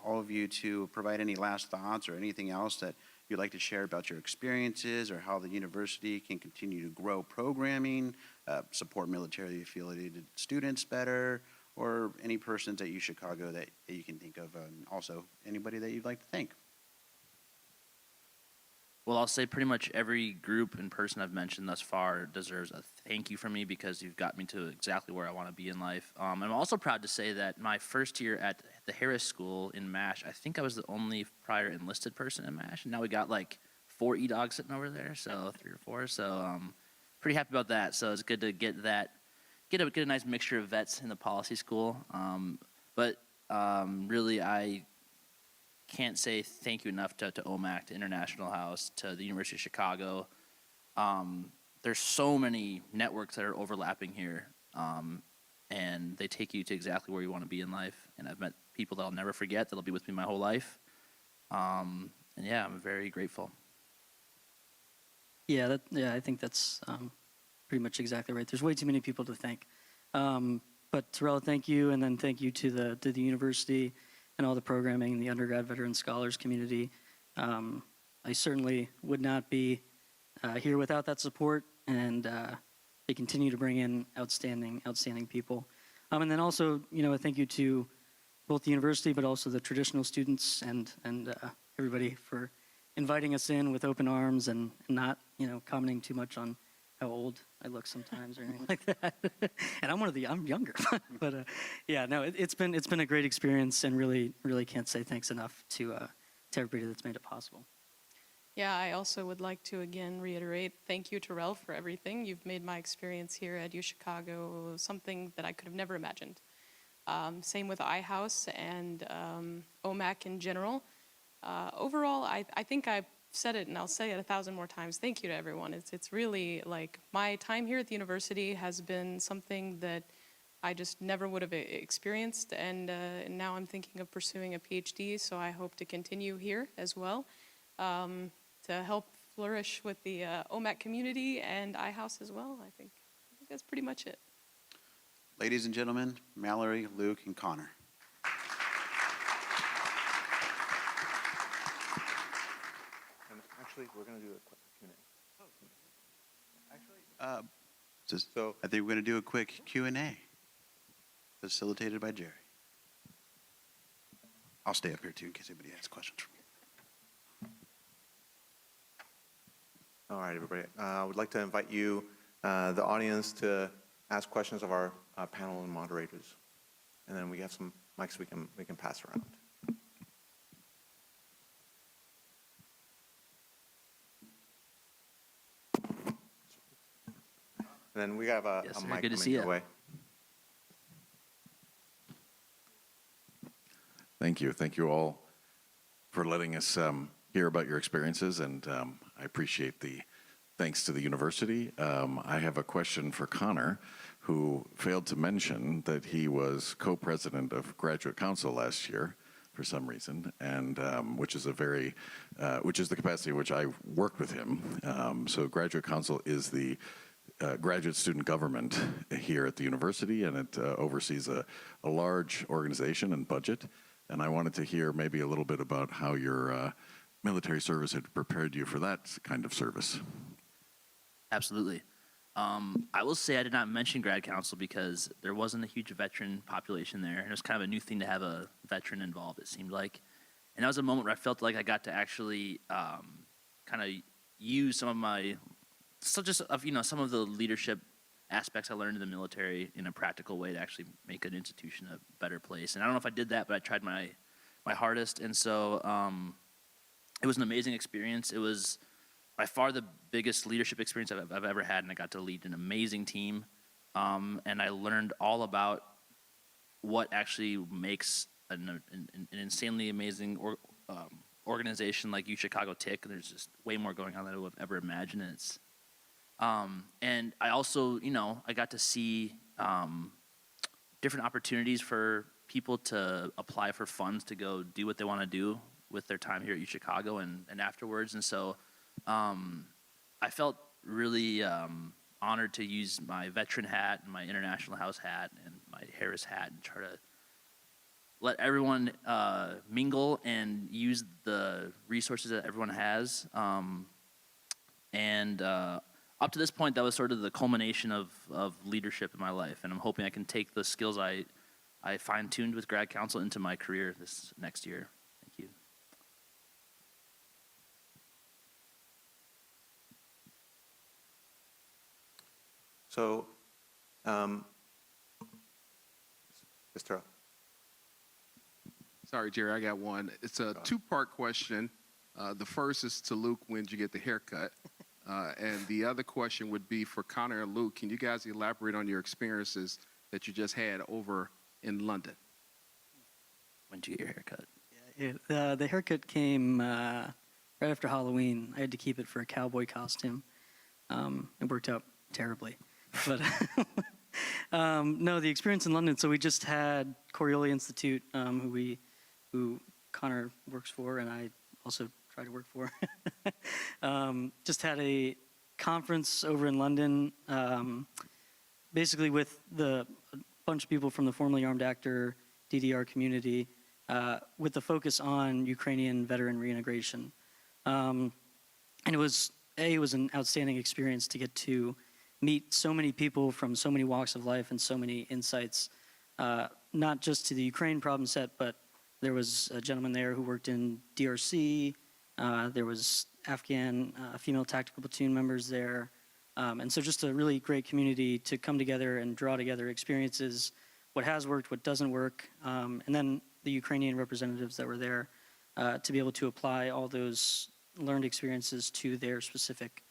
all of you, to provide any last thoughts or anything else that you'd like to share about your experiences or how the university can continue to grow programming, support military affiliated students better, or any persons at UChicago that you can think of, and also anybody that you'd like to thank. Well, I'll say pretty much every group and person I've mentioned thus far deserves a thank you from me because you've got me to exactly where I want to be in life. I'm also proud to say that my first year at the Harris School in MASH, I think I was the only prior enlisted person in MASH, and now we got like 4 E-Dogs sitting over there, so 3 or 4. So pretty happy about that. So it's good to get a nice mixture of vets in the policy school. But really, I can't say thank you enough to OMAC, to International House, to the University of Chicago. There's so many networks that are overlapping here, and they take you to exactly where you want to be in life. And I've met people that I'll never forget, that'll be with me my whole life. And yeah, I'm very grateful. Yeah, I think that's pretty much exactly right. There's way too many people to thank. But Terrell, thank you, and then thank you to the university and all the programming, the undergrad veteran scholars community. I certainly would not be here without that support, and they continue to bring in outstanding people. And then also, a thank you to both the university, but also the traditional students and everybody for inviting us in with open arms and not, commenting too much on how old I look sometimes or anything like that. And I'm younger, but yeah, no, it's been a great experience, and really can't say thanks enough to everybody that's made it possible. Yeah, I also would like to again reiterate thank you, Terrell, for everything. You've made my experience here at UChicago something that I could have never imagined. Same with iHouse and OMAC in general. Overall, I think I've said it, and I'll say it 1,000 more times. Thank you to everyone. It's really like my time here at the university has been something that I just never would have experienced, and now I'm thinking of pursuing a PhD, so I hope to continue here as well to help flourish with the OMAC community and iHouse as well. I think that's pretty much it. Ladies and gentlemen, Mallory, Luke, and Connor. And actually, we're going to do a quick Q&A. I think we're going to do a quick Q&A, facilitated by Jerry. I'll stay up here too in case anybody has questions for me. All right, everybody. I would like to invite you, the audience, to ask questions of our panel and moderators. And then we have some mics we can pass around. And then we have a Yes, sir. mic Good to coming see your ya. way. Thank you. Thank you all for letting us hear about your experiences, and I appreciate the thanks to the university. I have a question for Connor, who failed to mention that he was co-president of Graduate Council last year for some reason, and which is the capacity in which I worked with him. So Graduate Council is the graduate student government here at the university, and it oversees a large organization and budget. And I wanted to hear maybe a little bit about how your military service had prepared you for that kind of service. Absolutely. I will say I did not mention grad council because there wasn't a huge veteran population there, and it was kind of a new thing to have a veteran involved, it seemed like. And that was a moment where I felt like I got to actually kind of use some of my, some of the leadership aspects I learned in the military in a practical way to actually make an institution a better place. And I don't know if I did that, but I tried my hardest. And so it was an amazing experience. It was by far the biggest leadership experience I've ever had, and I got to lead an amazing team. And I learned all about what actually makes an insanely amazing organization like UChicago tick. There's just way more going on than I would have ever imagined. And it's and I also, I got to see different opportunities for people to apply for funds to go do what they want to do with their time here at UChicago and afterwards. And so I felt really honored to use my veteran hat and my International House hat and my Harris hat and try to let everyone mingle and use the resources that everyone has. Up to this point, that was sort of the culmination of leadership in my life, and I'm hoping I can take the skills I fine-tuned with grad council into my career this next year. Thank you. So, Mr. Sorry, Jerry, I got one. It's a two-part question. The first is to Luke, when did you get the haircut? And the other question would be for Connor and Luke. Can you guys elaborate on your experiences that you just had over in London? When did you get your haircut? Yeah, the haircut came right after Halloween. I had to keep it for a cowboy costume. It worked out terribly. But no, the experience in London, so we just had Coriolis Institute, who Connor works for, and I also try to work for. Just had a conference over in London, basically with a bunch of people from the formerly armed actor DDR community, with the focus on Ukrainian veteran reintegration. And it was an outstanding experience to get to meet so many people from so many walks of life and so many insights, not just to the Ukraine problem set, but there was a gentleman there who worked in DRC. There was Afghan female tactical platoon members there. And so just a really great community to come together and draw together experiences, what has worked, what doesn't work, and then the Ukrainian representatives that were there to be able to apply all those learned experiences to their specific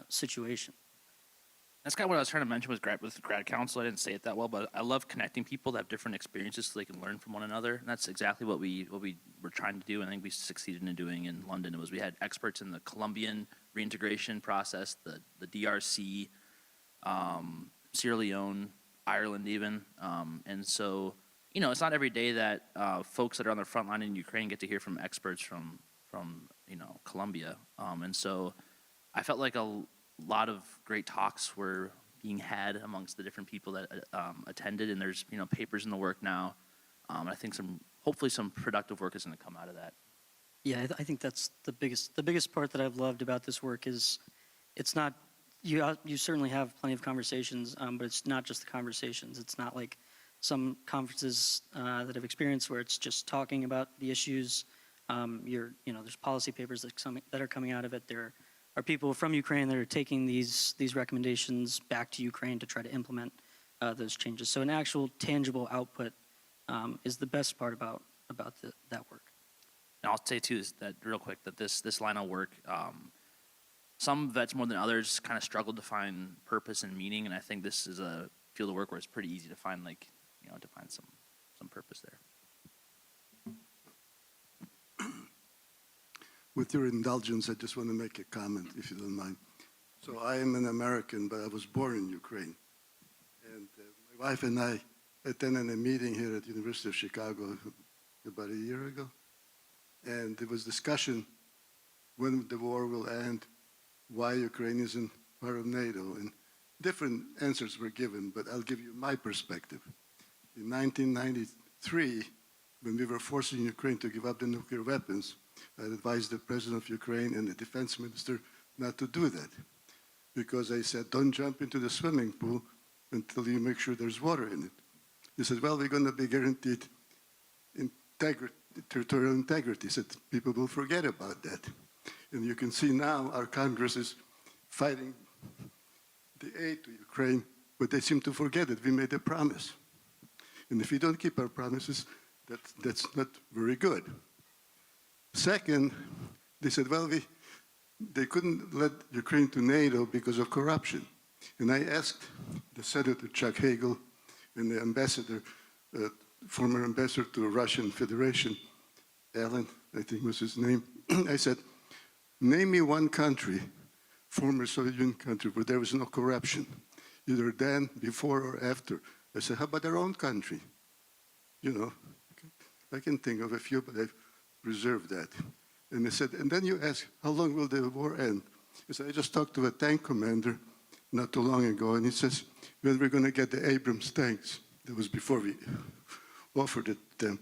situation. That's kind of what I was trying to mention with grad council. I didn't say it that well, but I love connecting people that have different experiences so they can learn from one another. And that's exactly what we were trying to do. And I think we succeeded in doing in London. It was we had experts in the Colombian reintegration process, the DRC, Sierra Leone, Ireland even. And so, it's not every day that folks that are on the front line in Ukraine get to hear from experts from Colombia. And so I felt like a lot of great talks were being had amongst the different people that attended, and there's papers in the work now. I think hopefully some productive work is going to come out of that. Yeah, I think that's the biggest part that I've loved about this work is it's not you certainly have plenty of conversations, but it's not just the conversations. It's not like some conferences that I've experienced where it's just talking about the issues. There's policy papers that are coming out of it. There are people from Ukraine that are taking these recommendations back to Ukraine to try to implement those changes. So an actual tangible output is the best part about that work. And I'll say too is that real quick that this line of work, some vets more than others kind of struggled to find purpose and meaning, and I think this is a field of work where it's pretty easy to find to find some purpose there. With your indulgence, I just want to make a comment, if you don't mind. So I am an American, but I was born in Ukraine. And my wife and I attended a meeting here at the University of Chicago about a year ago. And there was discussion when the war will end, why Ukraine isn't part of NATO. And different answers were given, but I'll give you my perspective. In 1993, when we were forcing Ukraine to give up the nuclear weapons, I advised the president of Ukraine and the defense minister not to do that. Because I said, don't jump into the swimming pool until you make sure there's water in it. They said, well, we're going to be guaranteed territorial integrity. He said, people will forget about that. And you can see now our Congress is fighting the aid to Ukraine, but they seem to forget it. We made a promise. And if we don't keep our promises, that's not very good. Second, they said, well, they couldn't let Ukraine to NATO because of corruption. And I asked the Senator Chuck Hagel and the ambassador, former ambassador to the Russian Federation, Alan, I think was his name. I said, name me one country, former Soviet Union country, where there was no corruption, either then, before, or after. I said, how about our own country? You know, I can think of a few, but I've reserved that. And they said, and then you ask, how long will the war end? I said, I just talked to a tank commander not too long ago, and he says, when we're going to get the Abrams tanks. That was before we offered it to them.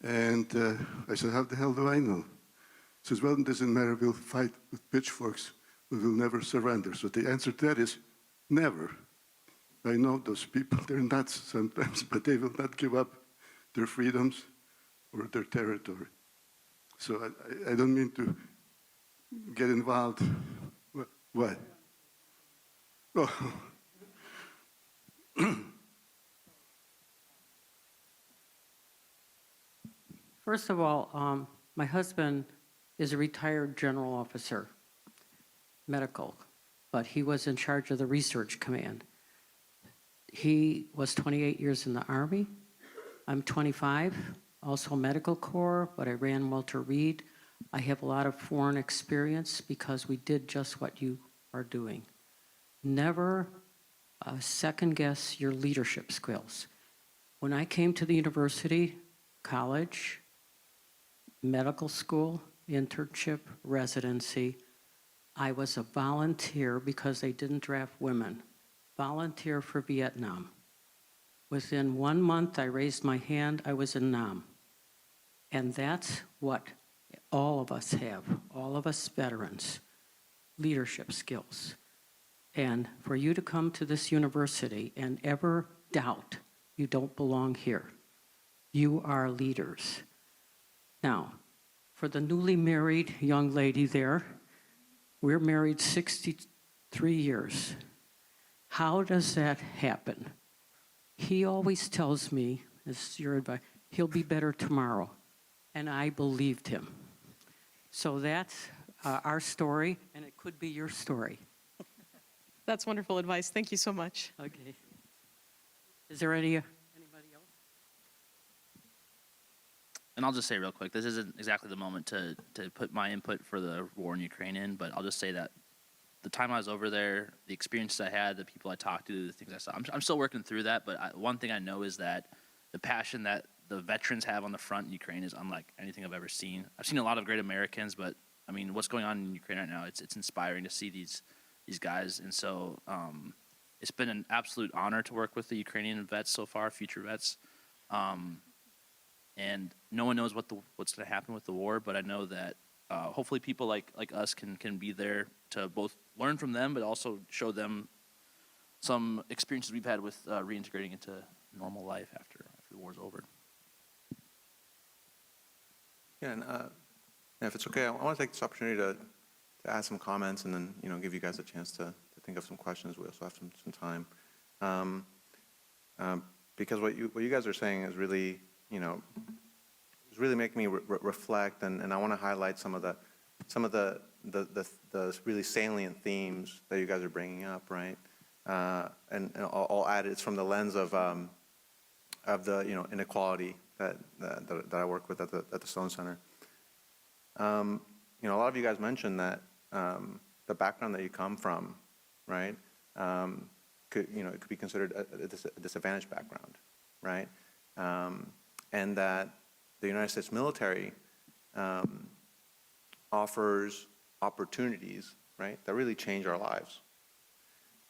And I said, how the hell do I know? He says, well, it doesn't matter, we'll fight with pitchforks, but we'll never surrender. So the answer to that is never. I know those people, they're nuts sometimes, but they will not give up their freedoms or their territory. So I don't mean to get involved. What? Oh. First of all, my husband is a retired general officer, medical, but he was in charge of the research command. He was 28 years in the Army. I'm 25, also medical corps, but I ran Walter Reed. I have a lot of foreign experience because we did just what you are doing. Never second guess your leadership skills. When I came to the university, college, medical school, internship, residency, I was a volunteer because they didn't draft women. Volunteer for Vietnam. Within 1 month, I raised my hand, I was in Nam. And that's what all of us have, all of us veterans, leadership skills. And for you to come to this university and ever doubt you don't belong here, you are leaders. Now, for the newly married young lady there, we're married 63 years. How does that happen? He always tells me, as your advice, he'll be better tomorrow. And I believed him. So that's our story, and it could be your story. That's wonderful advice. Thank you so much. Okay. Is there anybody else? And I'll just say real quick, this isn't exactly the moment to put my input for the war in Ukraine in, but I'll just say that the time I was over there, the experiences I had, the people I talked to, the things I saw, I'm still working through that, but one thing I know is that the passion that the veterans have on the front in Ukraine is unlike anything I've ever seen. I've seen a lot of great Americans, but I mean, what's going on in Ukraine right now, it's inspiring to see these guys. And so it's been an absolute honor to work with the Ukrainian vets so far, future vets. And no one knows what's going to happen with the war, but I know that hopefully people like us can be there to both learn from them, but also show them some experiences we've had with reintegrating into normal life after the war's over. Yeah, and if it's okay, I want to take this opportunity to add some comments and then, give you guys a chance to think of some questions. We also have some time. Because what you guys are saying is really, is really making me reflect, and I want to highlight some of the really salient themes that you guys are bringing up, right? And I'll add it's from the lens of the inequality that I work with at the Sloan Center. A lot of you guys mentioned that the background that you come from, right? It could be considered a disadvantaged background, right? And that the United States military offers opportunities, right, that really change our lives.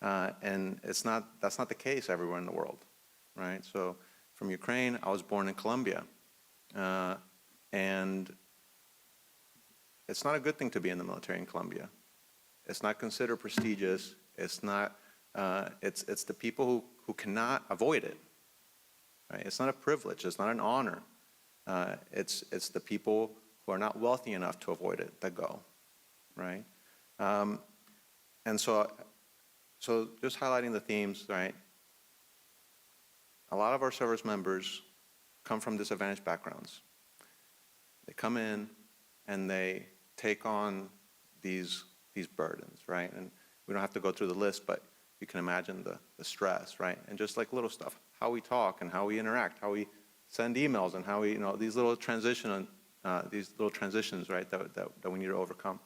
And that's not the case everywhere in the world, right? So from Ukraine, I was born in Colombia. And it's not a good thing to be in the military in Colombia. It's not considered prestigious. It's not, it's the people who cannot avoid it, right? It's not a privilege. It's not an honor. It's the people who are not wealthy enough to avoid it that go, right? And so just highlighting the themes, right? A lot of our service members come from disadvantaged backgrounds. They come in and they take on these burdens, right? And we don't have to go through the list, but you can imagine the stress, right? And just like little stuff, how we talk and how we interact, how we send emails and how we, these little transitions, right, that we need to overcome.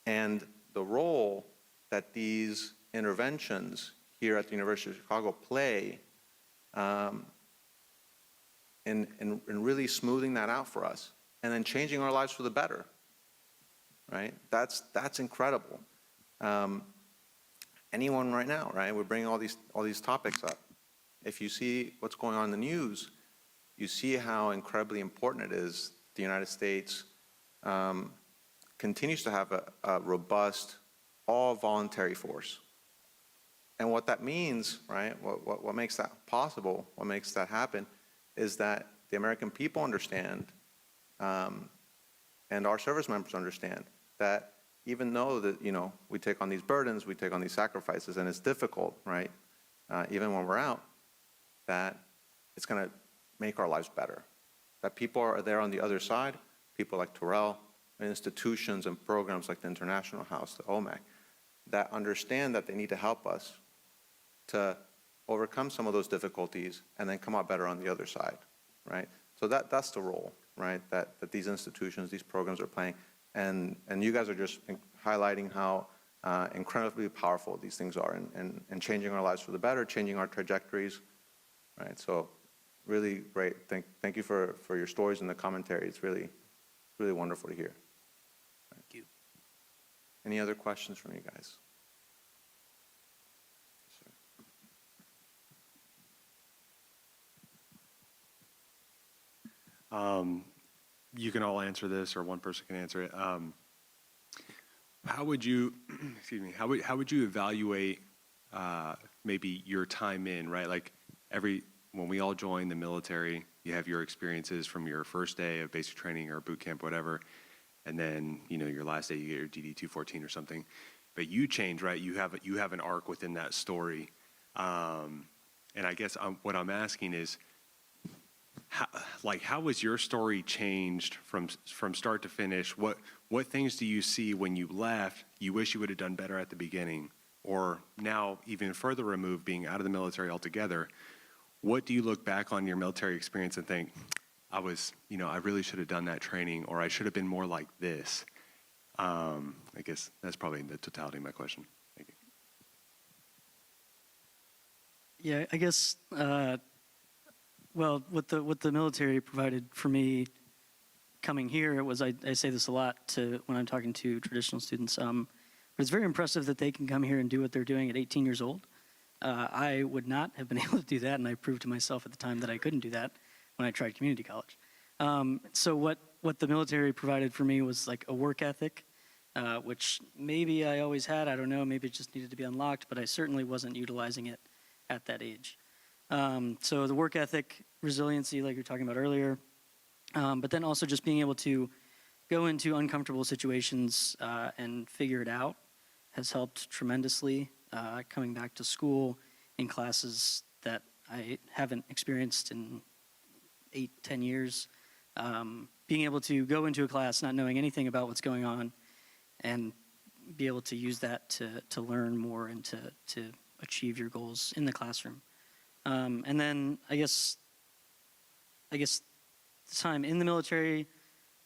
And the role that these interventions here at the University of Chicago play in really smoothing that out for us and then changing our lives for the better, right? That's incredible. Anyone right now, right? We're bringing all these topics up. If you see what's going on in the news, you see how incredibly important it is the United States continues to have a robust, all-voluntary force. And what that means, right, what makes that possible, what makes that happen, is that the American people understand, and our service members understand, that even though that, we take on these burdens, we take on these sacrifices, and it's difficult, right, even when we're out, that it's going to make our lives better. That people are there on the other side, people like Terrell, institutions and programs like the International House, the OMAC, that understand that they need to help us to overcome some of those difficulties and then come out better on the other side, right? So that's the role, right, that these institutions, these programs are playing. And you guys are just highlighting how incredibly powerful these things are and changing our lives for the better, changing our trajectories, right? So really great. Thank you for your stories and the commentary. It's really wonderful to hear. Thank you. Any other questions from you guys? Yes, sir. You can all answer this, or one person can answer it. How would you, excuse me, how would you evaluate maybe your time in, right? Like when we all join the military, you have your experiences from your first day of basic training or boot camp, whatever, and then your last day you get your DD 214 or something. But you change, right? You have an arc within that story, and I guess what I'm asking is, how was your story changed from start to finish? What things do you see when you left you wish you would have done better at the beginning, or now even further removed, being out of the military altogether? What do you look back on your military experience and think, I really should have done that training, or I should have been more like this? I guess that's probably the totality of my question. Thank you. Yeah, I guess, well, what the military provided for me coming here, it was, I say this a lot when I'm talking to traditional students, but it's very impressive that they can come here and do what they're doing at 18 years old. I would not have been able to do that, and I proved to myself at the time that I couldn't do that when I tried community college. So what the military provided for me was like a work ethic, which maybe I always had, I don't know, maybe it just needed to be unlocked, but I certainly wasn't utilizing it at that age. So the work ethic, resiliency, like you were talking about earlier, but then also just being able to go into uncomfortable situations and figure it out has helped tremendously. Coming back to school in classes that I haven't experienced in 8-10 years, being able to go into a class not knowing anything about what's going on and be able to use that to learn more and to achieve your goals in the classroom. And then I guess the time in the military,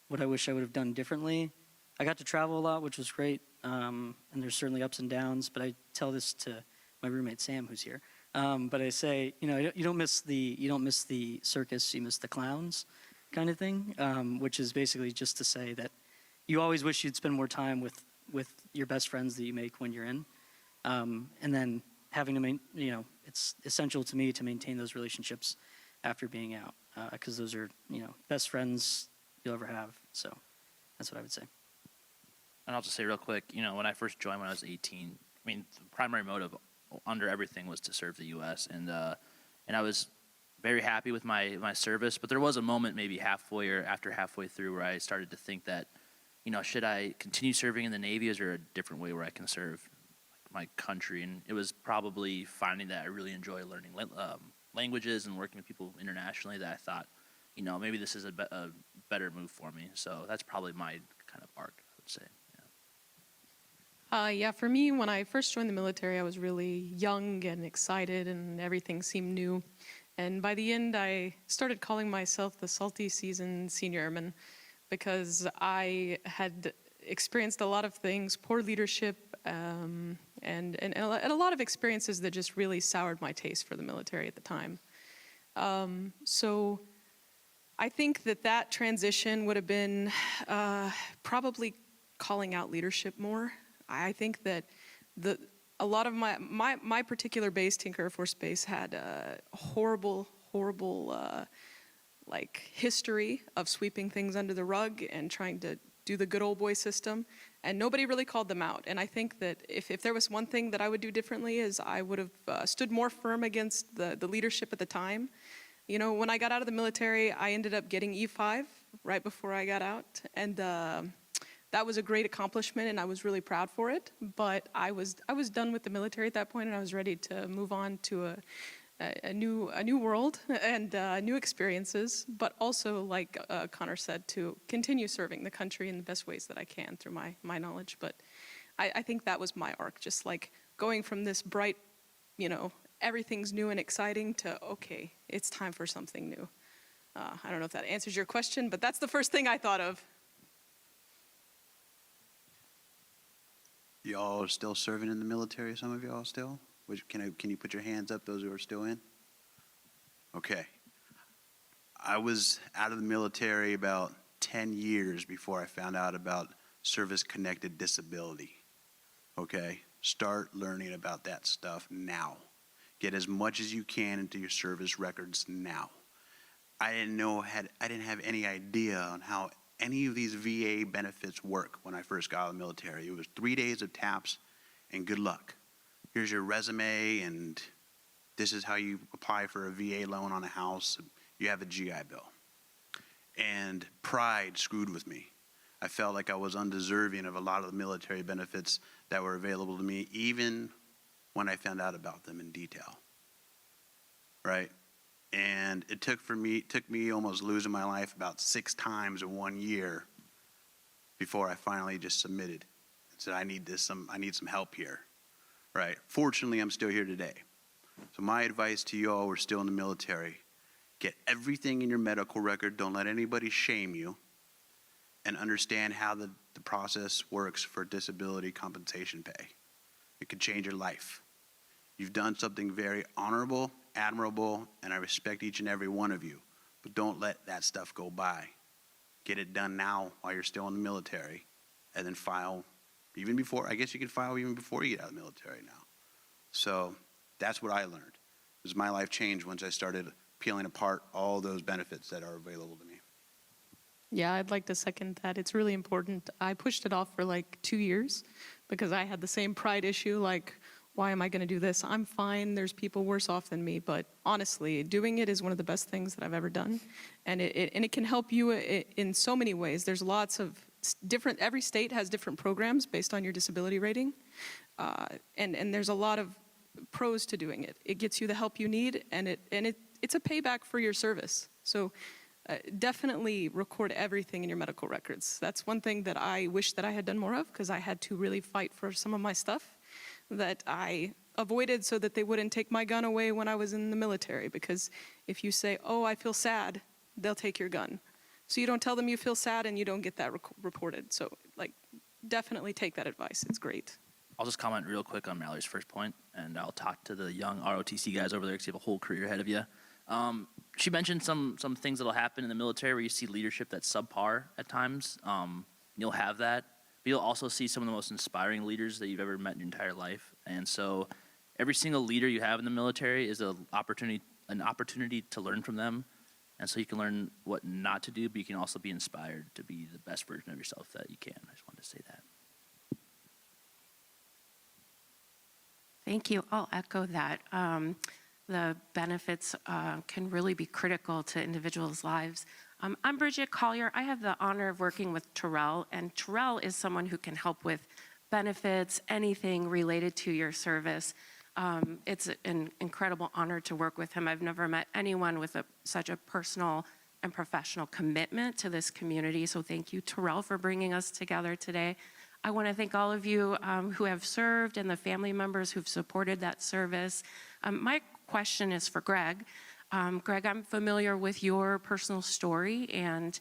what I wish I would have done differently. I got to travel a lot, which was great, and there's certainly ups and downs. But I tell this to my roommate Sam, who's here. But I say, you don't miss the circus, you miss the clowns, kind of thing. Which is basically just to say that you always wish you'd spend more time with your best friends that you make when you're in, and then having to it's essential to me to maintain those relationships after being out, because those are best friends you'll ever have. So that's what I would say. And I'll just say real quick, when I first joined when I was 18, I mean, the primary motive under everything was to serve the U.S. And I was very happy with my service. But there was a moment maybe halfway or after halfway through where I started to think that, should I continue serving in the Navy? Is there a different way where I can serve my country? And it was probably finding that I really enjoy learning languages and working with people internationally that I thought, maybe this is a better move for me. So that's probably my kind of arc, I would say. Yeah, for me, when I first joined the military, I was really young and excited, and everything seemed new. And by the end, I started calling myself the salty seasoned senior airman because I had experienced a lot of things, poor leadership, and a lot of experiences that just really soured my taste for the military at the time. So I think that transition would have been probably calling out leadership more. I think that a lot of my particular base, Tinker Air Force Base, had a horrible history of sweeping things under the rug and trying to do the good old boy system, and nobody really called them out. And I think that if there was one thing that I would do differently is I would have stood more firm against the leadership at the time. When I got out of the military, I ended up getting E5 right before I got out, and that was a great accomplishment, and I was really proud for it. But I was done with the military at that point, and I was ready to move on to a new world and new experiences. But also, like Connor said, to continue serving the country in the best ways that I can through my knowledge. But I think that was my arc, just like going from this bright, everything's new and exciting to, okay, it's time for something new. I don't know if that answers your question, but that's the first thing I thought of. Y'all are still serving in the military, some of y'all still? Can you put your hands up, those who are still in? Okay. I was out of the military about 10 years before I found out about service-connected disability. Okay? Start learning about that stuff now. Get as much as you can into your service records now. I didn't have any idea on how any of these VA benefits work when I first got out of the military. It was 3 days of taps and good luck. Here's your resume, and this is how you apply for a VA loan on a house. You have a GI Bill. And pride screwed with me. I felt like I was undeserving of a lot of the military benefits that were available to me, even when I found out about them in detail. Right? And it took me almost losing my life about 6 times in 1 year before I finally just submitted and said, I need some help here. Right? Fortunately, I'm still here today. So my advice to you all who are still in the military, get everything in your medical record. Don't let anybody shame you. And understand how the process works for disability compensation pay. It could change your life. You've done something very honorable, admirable, and I respect each and every one of you. But don't let that stuff go by. Get it done now while you're still in the military, and then file even before. I guess you could file even before you get out of the military now. So that's what I learned. Because my life changed once I started peeling apart all those benefits that are available to me. Yeah, I'd like to second that. It's really important. I pushed it off for like 2 years because I had the same pride issue, like, why am I going to do this? I'm fine. There's people worse off than me. But honestly, doing it is one of the best things that I've ever done. And it can help you in so many ways. There's lots of every state has different programs based on your disability rating. And there's a lot of pros to doing it. It gets you the help you need, and it's a payback for your service. So definitely record everything in your medical records. That's one thing that I wish that I had done more of, because I had to really fight for some of my stuff that I avoided so that they wouldn't take my gun away when I was in the military. Because if you say, oh, I feel sad, they'll take your gun. So you don't tell them you feel sad and you don't get that reported. So like, definitely take that advice. It's great. I'll just comment real quick on Mallory's first point, and I'll talk to the young ROTC guys over there because you have a whole career ahead of you. She mentioned some things that'll happen in the military where you see leadership that's subpar at times. You'll have that, but you'll also see some of the most inspiring leaders that you've ever met in your entire life. And so every single leader you have in the military is an opportunity to learn from them. And so you can learn what not to do, but you can also be inspired to be the best version of yourself that you can. I just wanted to say that. Thank you. I'll echo that. The benefits can really be critical to individuals' lives. I'm Bridget Collier. I have the honor of working with Terrell, and Terrell is someone who can help with benefits, anything related to your service. It's an incredible honor to work with him. I've never met anyone with such a personal and professional commitment to this community. So thank you, Terrell, for bringing us together today. I want to thank all of you who have served and the family members who've supported that service. My question is for Greg. Greg, I'm familiar with your personal story, and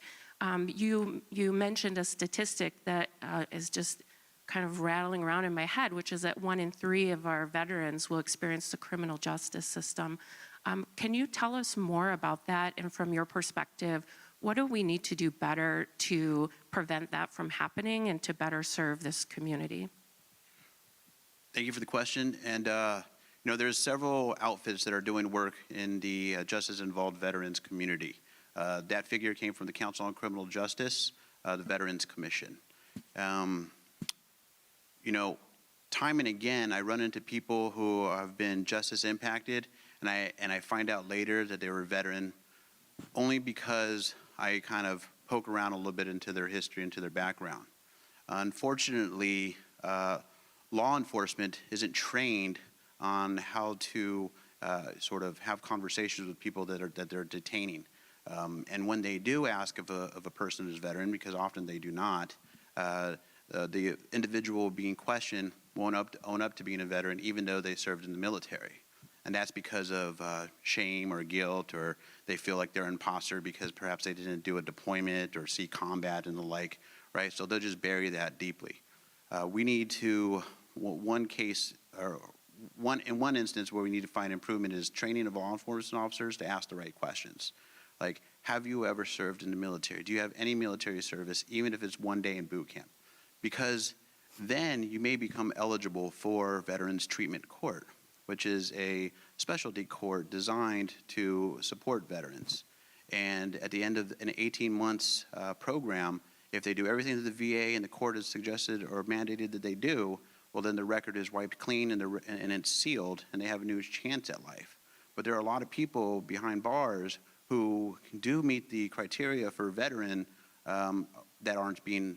you mentioned a statistic that is just kind of rattling around in my head, which is that 1 in 3 of our veterans will experience the criminal justice system. Can you tell us more about that, and from your perspective, what do we need to do better to prevent that from happening and to better serve this community? Thank you for the question. And, there's several outfits that are doing work in the justice-involved veterans community. That figure came from the Council on Criminal Justice, the Veterans Commission. Time and again, I run into people who have been justice impacted, and I find out later that they were a veteran only because I kind of poke around a little bit into their history, into their background. Unfortunately, law enforcement isn't trained on how to sort of have conversations with people that they're detaining. And when they do ask of a person who's a veteran, because often they do not, the individual being questioned won't own up to being a veteran even though they served in the military. And that's because of shame or guilt, or they feel like they're an imposter because perhaps they didn't do a deployment or see combat and the like, right? So they'll just bury that deeply. We need to, one instance where we need to find improvement is training of law enforcement officers to ask the right questions. Like, have you ever served in the military? Do you have any military service, even if it's 1 day in boot camp? Because then you may become eligible for Veterans Treatment Court, which is a specialty court designed to support veterans. And at the end of an 18 months program, if they do everything that the VA and the court has suggested or mandated that they do, well, then the record is wiped clean and it's sealed, and they have a new chance at life. But there are a lot of people behind bars who do meet the criteria for veteran that aren't being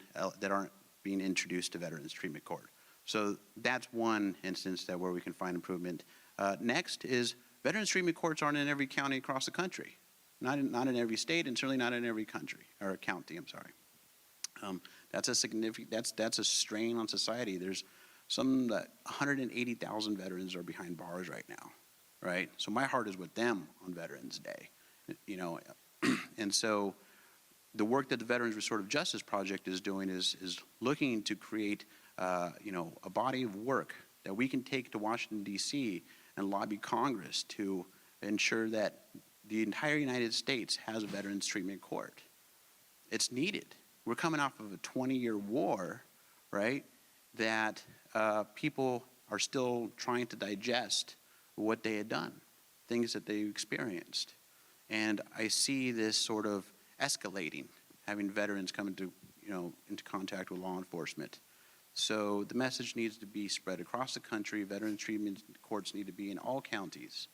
introduced to Veterans Treatment Court. So that's one instance where we can find improvement. Next is Veterans Treatment Courts aren't in every county across the country, not in every state, and certainly not in every country or county. I'm sorry. That's a significant. That's a strain on society. There's 180,000 veterans are behind bars right now, right? So my heart is with them on Veterans Day, and so the work that the Veterans Restorative Justice Project is doing is looking to create, a body of work that we can take to Washington, D.C. and lobby Congress to ensure that the entire United States has a Veterans Treatment Court. It's needed. We're coming off of a 20-year war, right, that people are still trying to digest what they had done, things that they experienced. And I see this sort of escalating, having veterans come into contact with law enforcement. So the message needs to be spread across the country. Veterans treatment courts need to be in all counties.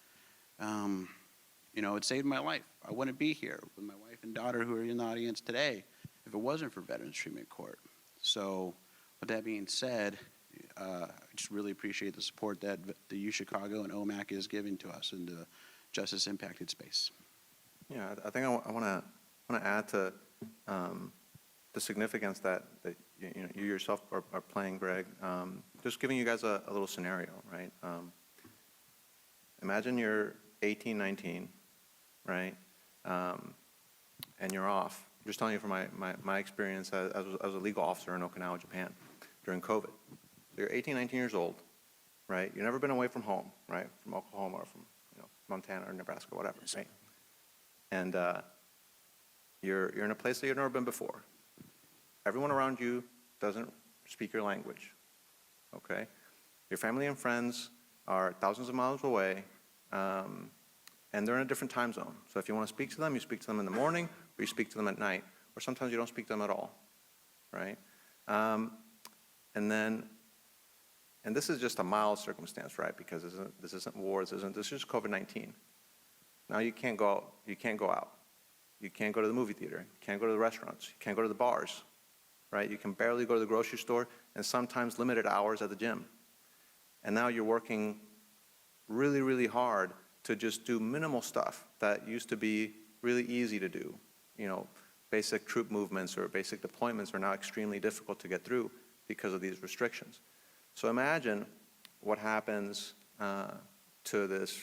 It saved my life. I wouldn't be here with my wife and daughter who are in the audience today if it wasn't for Veterans Treatment Court. So with that being said, I just really appreciate the support that the U Chicago and OMAC is giving to us in the justice impacted space. Yeah, I think I want to add to the significance that you yourself are playing, Greg. Just giving you guys a little scenario, right? Imagine you're 18, 19, right? And you're off. I'm just telling you from my experience as a legal officer in Okinawa, Japan, during COVID. So you're 18, 19 years old, right? You've never been away from home, right? From Oklahoma or from Montana or Nebraska, whatever, right? And you're in a place that you've never been before. Everyone around you doesn't speak your language, okay? Your family and friends are thousands of miles away, and they're in a different time zone. So if you want to speak to them, you speak to them in the morning, or you speak to them at night, or sometimes you don't speak to them at all, right? And this is just a mild circumstance, right? Because this isn't war, this is just COVID-19. Now you can't go out. You can't go to the movie theater. You can't go to the restaurants. You can't go to the bars, right? You can barely go to the grocery store, and sometimes limited hours at the gym. And now you're working really, really hard to just do minimal stuff that used to be really easy to do. Basic troop movements or basic deployments are now extremely difficult to get through because of these restrictions. So imagine what happens to this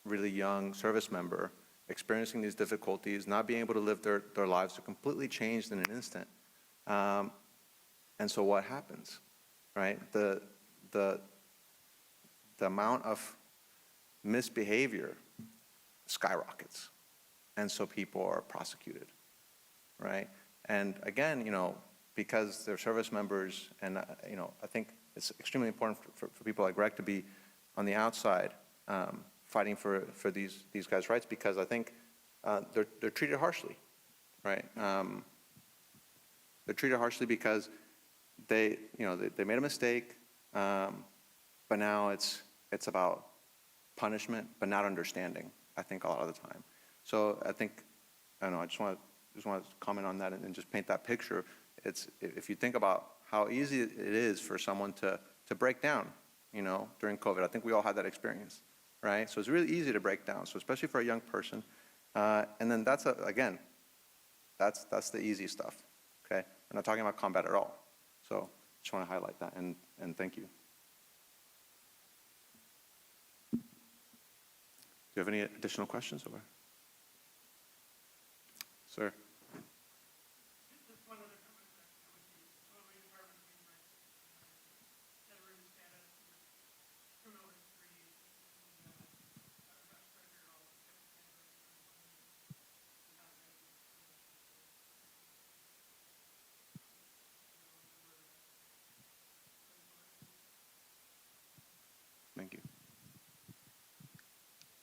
really young service member experiencing these difficulties, not being able to live their lives. Are completely changed in an instant. And so what happens, right? The amount of misbehavior skyrockets. And so people are prosecuted, right? And again, because they're service members, and I think it's extremely important for people like Greg to be on the outside fighting for these guys' rights, because I think they're treated harshly, right? They're treated harshly because they made a mistake, but now it's about punishment, but not understanding, I think, a lot of the time. So I just want to comment on that and just paint that picture. If you think about how easy it is for someone to break down, during COVID. I think we all had that experience, right? So it's really easy to break down, so especially for a young person. And then that's the easy stuff, okay? We're not talking about combat at all. So just want to highlight that, and thank you. Do you have any additional questions? Or? Sir. Thank you.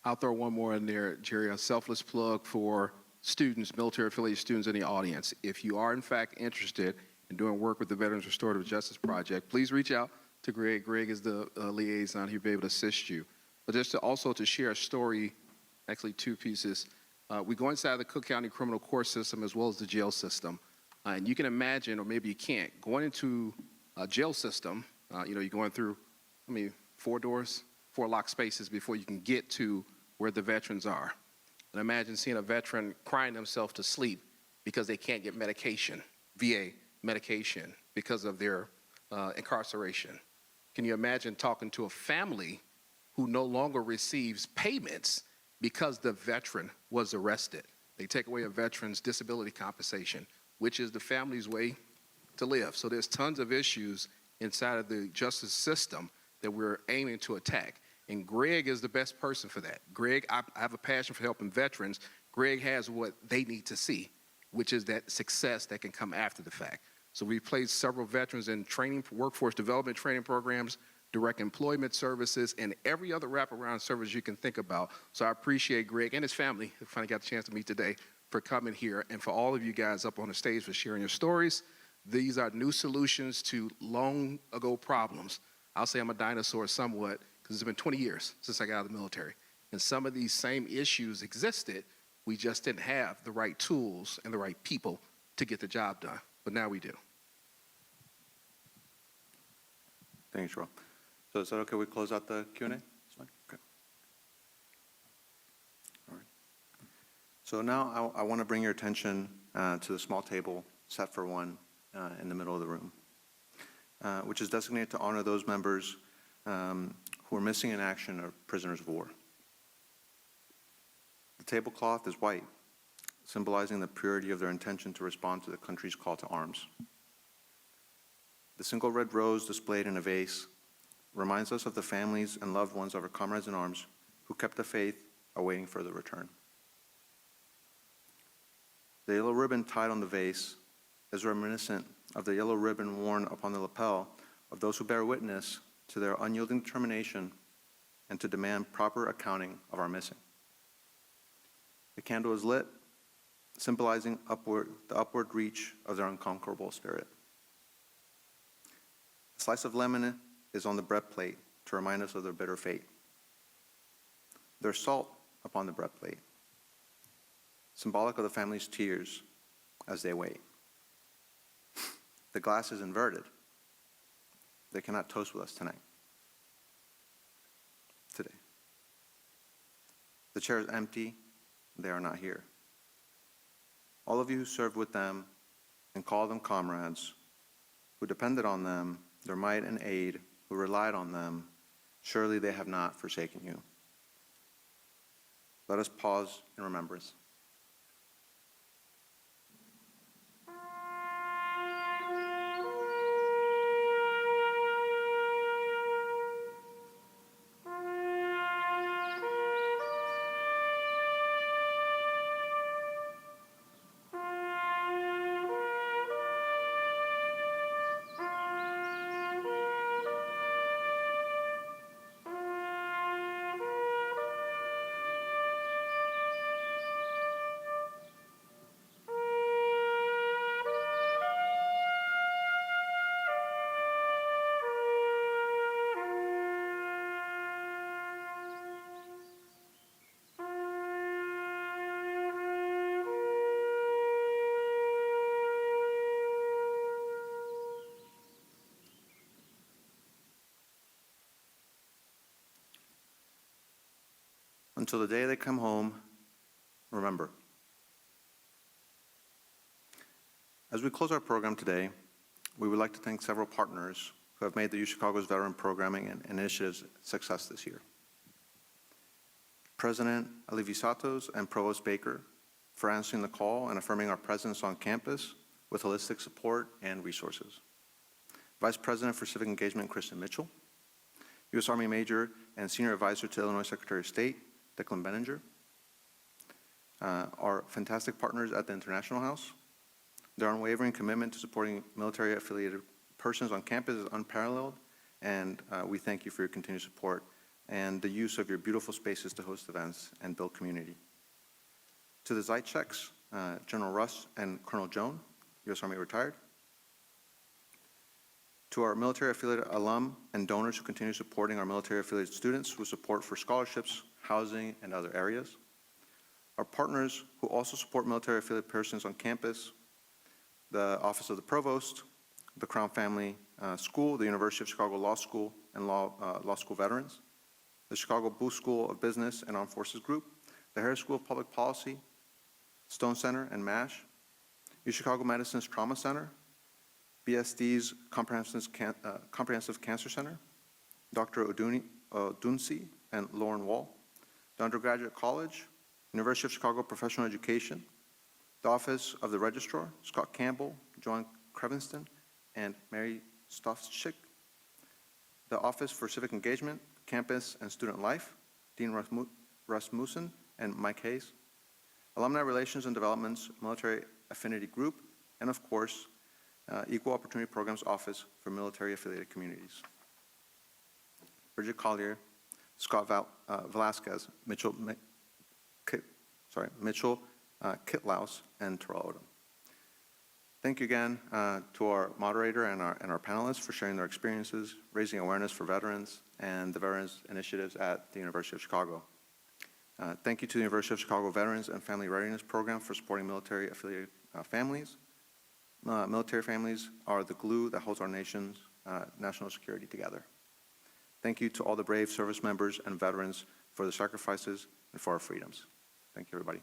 I'll throw one more in there, Jerry, a selfless plug for students, military-affiliated students in the audience. If you are, in fact, interested in doing work with the Veterans Restorative Justice Project, please reach out to Greg. Greg is the liaison. He'll be able to assist you. But just also to share a story, actually two pieces. We go inside the Cook County criminal court system as well as the jail system. And you can imagine, or maybe you can't, going into a jail system, you're going through, 4 doors, 4 locked spaces before you can get to where the veterans are. And imagine seeing a veteran crying themselves to sleep because they can't get medication, VA medication, because of their incarceration. Can you imagine talking to a family who no longer receives payments because the veteran was arrested? They take away a veteran's disability compensation, which is the family's way to live. So there's tons of issues inside of the justice system that we're aiming to attack. And Greg is the best person for that. Greg, I have a passion for helping veterans. Greg has what they need to see, which is that success that can come after the fact. So we've placed several veterans in training, workforce development training programs, direct employment services, and every other wraparound service you can think about. So I appreciate Greg and his family, who finally got the chance to meet today, for coming here, and for all of you guys up on the stage for sharing your stories. These are new solutions to long ago problems. I'll say I'm a dinosaur somewhat, because it's been 20 years since I got out of the military. And some of these same issues existed. We just didn't have the right tools and the right people to get the job done, but now we do. Thank you, Sherrell. So is that okay? We close out the Q&A? That's fine. Okay. All right. So now I want to bring your attention to the small table set for one in the middle of the room, which is designated to honor those members who are missing in action or prisoners of war. The tablecloth is white, symbolizing the purity of their intention to respond to the country's call to arms. The single red rose displayed in a vase reminds us of the families and loved ones of our comrades in arms who kept the faith, awaiting further return. The yellow ribbon tied on the vase is reminiscent of the yellow ribbon worn upon the lapel of those who bear witness to their unyielding determination and to demand proper accounting of our missing. The candle is lit, symbolizing the upward reach of their unconquerable spirit. A slice of lemon is on the bread plate to remind us of their bitter fate. There's salt upon the bread plate, symbolic of the family's tears as they wait. The glass is inverted. They cannot toast with us today. The chair is empty. They are not here. All of you who served with them and called them comrades, who depended on them, their might and aid, who relied on them, surely they have not forsaken you. Let us pause in remembrance. Until the day they come home, remember. As we close our program today, we would like to thank several partners who have made the UChicago's veteran programming and initiatives a success this year. President Alivisatos and Provost Baker for answering the call and affirming our presence on campus with holistic support and resources. Vice President for Civic Engagement, Kristen Mitchell. U.S. Army Major and Senior Advisor to Illinois Secretary of State, Declan Benninger. Our fantastic partners at the International House. Their unwavering commitment to supporting military-affiliated persons on campus is unparalleled, and we thank you for your continued support and the use of your beautiful spaces to host events and build community. To the Zycheks, General Russ and Colonel Joan, U.S. Army retired. To our military-affiliated alum and donors who continue supporting our military-affiliated students with support for scholarships, housing, and other areas. Our partners who also support military-affiliated persons on campus, the Office of the Provost, the Crown Family School, the University of Chicago Law School and Law School veterans, the Chicago Booth School of Business and Armed Forces Group, the Harris School of Public Policy, Stone Center and MASH, UChicago Medicine's Trauma Center, BSD's Comprehensive Cancer Center, Dr. Odunsi and Lauren Wall, the Undergraduate College, University of Chicago Professional Education, the Office of the Registrar, Scott Campbell, Joan Crevinston, and Mary Stofczyk, the Office for Civic Engagement, Campus and Student Life, Dean Rasmussen and Mike Hayes, Alumni Relations and Development's Military Affinity Group, and of course, Equal Opportunity Programs Office for Military Affiliated Communities. Bridget Collier, Scott Velasquez, Mitchell Kitlaus, and Terrell Odom. Thank you again to our moderator and our panelists for sharing their experiences, raising awareness for veterans, and the veterans initiatives at the University of Chicago. Thank you to the University of Chicago Veterans and Family Readiness Program for supporting military affiliated families, Military families are the glue that holds our nation's national security together. Thank you to all the brave service members and veterans for the sacrifices and for our freedoms. Thank you, everybody.